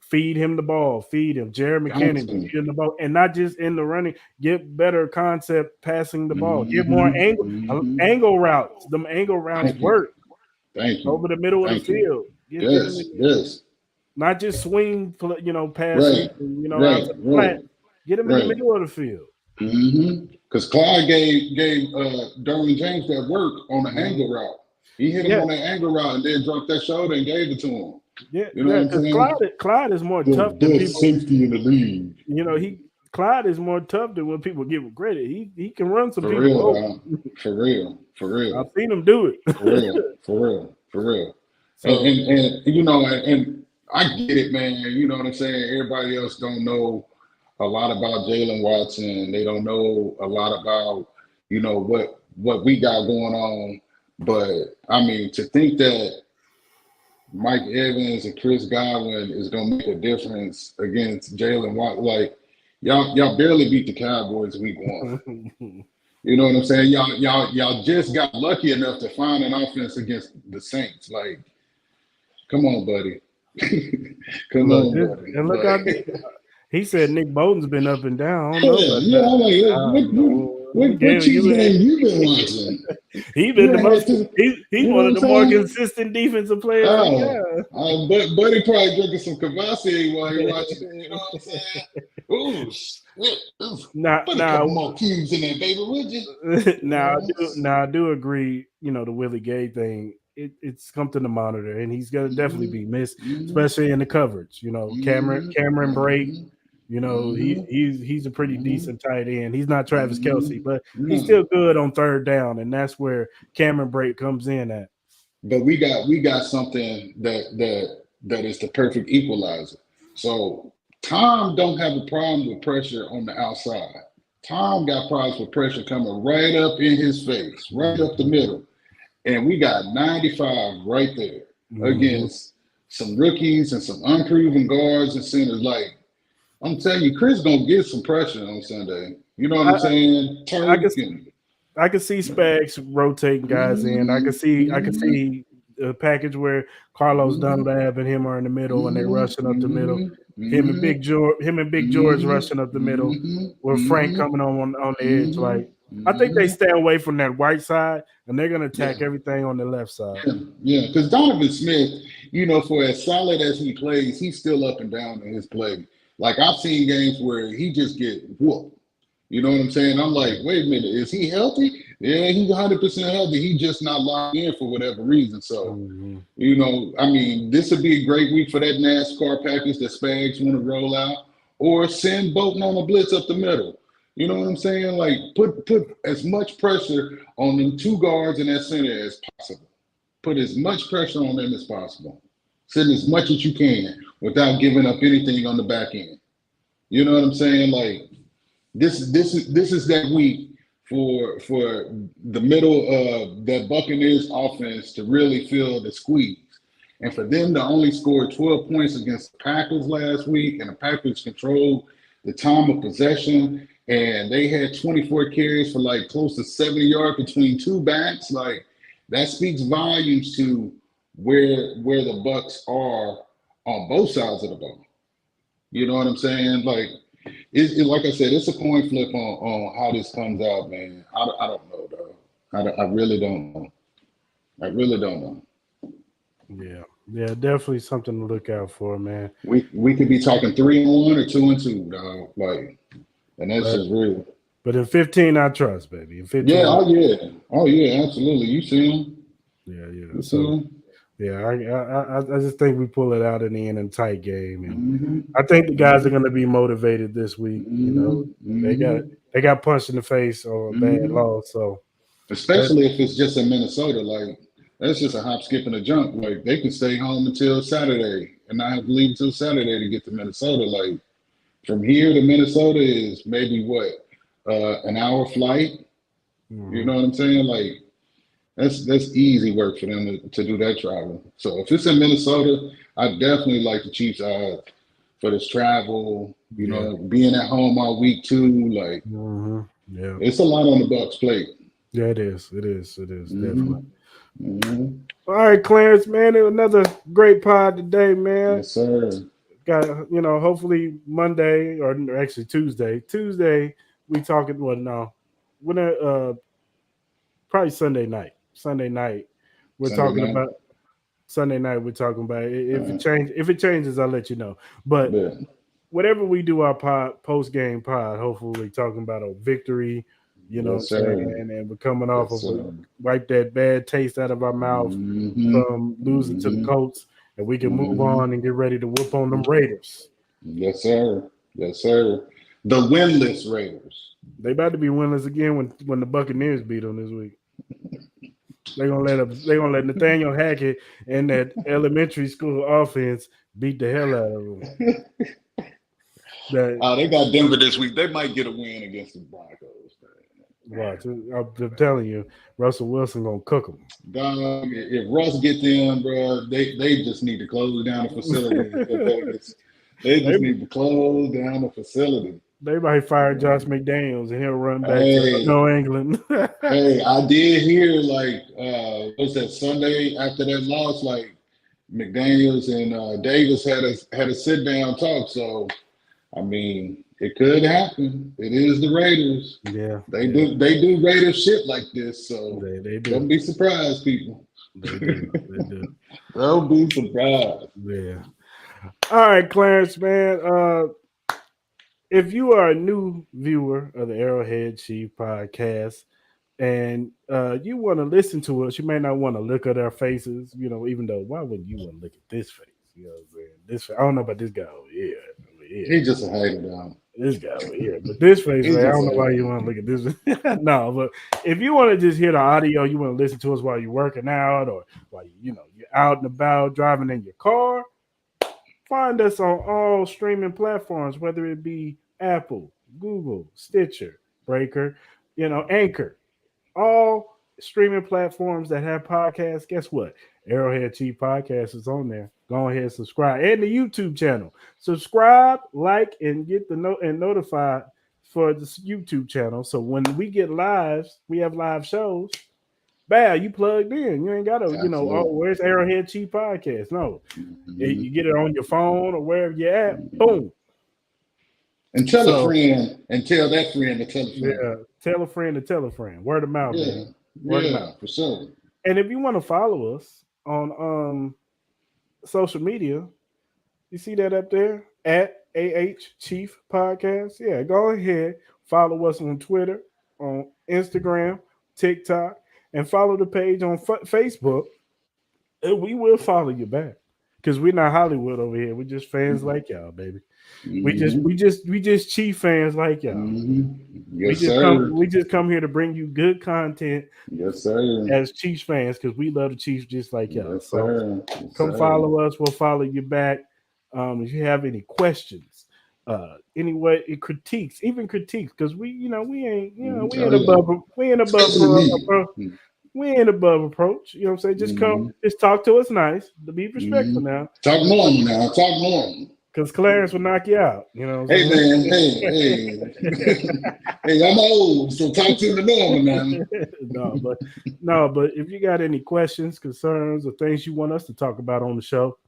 Feed him the ball. Feed him. Jared McKinnon, feed him the ball. And not just in the running. Get better concept passing the ball. Get more angle routes. Them angle routes work. Thank you. Over the middle of the field. Yes. Not just swing, pass, Right. Get him in the middle of the field. Because Clyde gave Derwin James that work on the angle route. He hit him on that angle route and then dropped that shoulder and gave it to him. Because Clyde is more tough than people. Safety in the league. Clyde is more tough than when people give him credit. He can run some people real, over. For real. I've seen him do it. For real. So, and I get it, man. You know what I'm saying? Everybody else don't know a lot about Jalen Watson. They don't know a lot about, what we got going on. But I mean, to think that Mike Evans and Chris Godwin is gonna make a difference against Jalen Watson, like y'all barely beat the Cowboys week 1. You know what I'm saying? Y'all just got lucky enough to find an offense against the Saints. Like, come on, buddy. Come on, buddy. And look how he said Nick Bolton's been up and down. I don't know. What Chiefs game you been watching? He's one of the more consistent defensive players. Buddy probably drinking some Kvasse while he watching it. You know what I'm saying? Ooh, shit. Put a couple more cubes in there, baby, would you? I do agree. The Willie Gay thing. It's something to monitor, and he's gonna definitely be missed, especially in the coverage. Cameron Brake. He's a pretty decent tight end. He's not Travis Kelce, but he's still good on third down, and that's where Cameron Brake comes in at. But we got something that is the perfect equalizer. So Tom don't have a problem with pressure on the outside. Tom got problems with pressure coming right up in his face, right up the middle. And we got 95 right there against some rookies and some unproven guards and centers. Like, I'm telling you, Chris gonna get some pressure on Sunday. You know what I'm saying? I can see Spags rotating guys in. I can see a package where Carlos Dunlap and him are in the middle and they're rushing up the middle. Him and Big George rushing up the middle with Frank coming on the edge. Like, I think they stay away from that right side and they're gonna attack everything on the left side. Yeah, because Donovan Smith, for as solid as he plays, he's still up and down in his play. Like, I've seen games where he just get whooped. You know what I'm saying? I'm like, wait a minute, is he healthy? Yeah, he's 100% healthy. He's just not locked in for whatever reason. So, I mean, this would be a great week for that NASCAR package that Spags want to roll out, or send Bolton on a blitz up the middle. You know what I'm saying? Like, put as much pressure on them two guards in that center as possible. Put as much pressure on them as possible. Send as much as you can without giving up anything on the back end. You know what I'm saying? Like, this is that week for the middle of that Buccaneers offense to really feel the squeeze. And for them to only score 12 points against the Packers last week, and the Packers controlled the time of possession, and they had 24 carries for like close to 70 yards between two backs, like, that speaks volumes to where the Bucs are on both sides of the ball. You know what I'm saying? Like, like I said, it's a coin flip on how this comes out, man. I don't know, though. I really don't know. I really don't know. Yeah, definitely something to look out for, man. We could be talking 3-1 or 2-2, dog. Like, and that's just real. But in 15, I trust, baby. In 15, oh yeah, absolutely. You see him? Yeah. You see him? Yeah, I just think we pull it out in the end in a tight game, and Mm-hmm. I think the guys are going to be motivated this week. You know, they got Mm-hmm. they got punched in the face or a bad Mm-hmm. loss, so that, Especially if it's just in Minnesota, like that's just a hop, skip, and a jump. Like they can stay home until Saturday and not have to leave until Saturday to get to Minnesota. Like from here to Minnesota is maybe what an hour flight. You mhm. know what I'm saying? Like that's easy work for them to do that travel. So if it's in Minnesota, I definitely like the Chiefs for this travel. You Yeah, know, being at home all week too. Like yeah, it's a lot on the Bucks plate. yeah. It is definitely. Hmm. Hmm. All right, Clarence, man, it was another great pod today, man. Yes, sir. Got hopefully Monday or actually Tuesday. Tuesday we talking. Well, no, when probably Sunday night. Sunday night we're Sunday talking night. about Sunday night. We're talking about if it Uh, change. If it changes, I'll let you know. But yeah. whatever we do our post game pod, hopefully we're talking about a victory. You know what I'm Yes, sir. saying? And we're coming off Yes, of we sir. wipe that bad taste out of our mouth Hmm. from losing to the Hmm. Colts, and we can move Hmm. on and get ready to whoop on them Raiders. Yes, sir. Yes, sir. The winless Raiders. They about to be winless again when the Buccaneers beat them this week. They're gonna let Nathaniel Hackett and that elementary school offense beat the hell out of them. That They got Denver this week. They might get a win against the Broncos. watch. I'm telling you, Russell Wilson gonna cook them. Dog, if Russ get them, bro, they just need to close down the facility in Vegas. They they just need to close down the facility. they might fire Josh McDaniels and he'll run back to Hey, New England. hey, I did hear like what's that Sunday after that loss, like McDaniels and Davis had a sit down talk. So I mean, it could happen. It is the Raiders. Yeah, They do Raiders shit like this. So they don't do. be surprised, people. They do. They do. Don't be surprised. Yeah. All right, Clarence, man. If you are a new viewer of the Arrowhead Chief podcast and you want to listen to us, you may not want to look at our faces, even though why would you want to look at this face? You know what I'm saying? I don't know about this guy over here. He just a hater, down. This guy over here. But this face, He's I just don't know a why hater. you want to look at this. No, but if you want to just hear the audio, you want to listen to us while you're working out or while you're out and about driving in your car, find us on all streaming platforms, whether it be Apple, Google, Stitcher, Breaker, Anchor, all streaming platforms that have podcasts. Guess what? Arrowhead Chief Podcast is on there. Go ahead and subscribe, and the YouTube channel. Subscribe, like, and get the note and notified for this YouTube channel. So when we get lives, we have live shows. Bad, you plugged in. You ain't got to, Absolutely. where's Arrowhead Chief Podcast? No, Mhm. you get it on your phone or wherever you're at. Boom. And tell a So friend, and tell that friend to tell a friend. yeah, tell a friend to tell a friend. Word of mouth, Yeah, baby. Word of yeah, mouth. for sure. And if you want to follow us on social media, you see that up there at Chief Podcast. Yeah, go ahead, follow us on Twitter, on Instagram, TikTok, and follow the page on Facebook. And we will follow you back because we're not Hollywood over here. We're just fans like y'all, baby. We just Hmm. we just we just Chief fans like y'all. Hmm. We Yes, just come sir. we just come here to bring you good content Yes, sir. as Chiefs fans because we love the Chiefs just like y'all. Yes, So sir. Yes, come sir. follow us. We'll follow you back. If you have any questions, anyway, critiques, even critiques, because we ain't Oh, yeah. we ain't above Especially me. we ain't above approach. You know what I'm saying? Just come, Hmm. just talk to us nice. To be Hmm. respectful now, Talk normal now. Talk normal. because Clarence will knock you out. You know what Hey, I'm man. Hey, hey. Hey, I'm old, so talk to me normal now. saying? no, but if you got any questions, concerns, or things you want us to talk about on the show,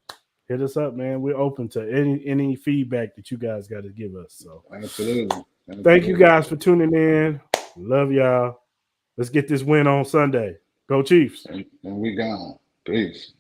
hit us up, man. We're open to any feedback that you guys got to give us. So Absolutely. thank you Absolutely. guys for tuning in. Love y'all. Let's get this win on Sunday. Go Chiefs. And we gone. Peace.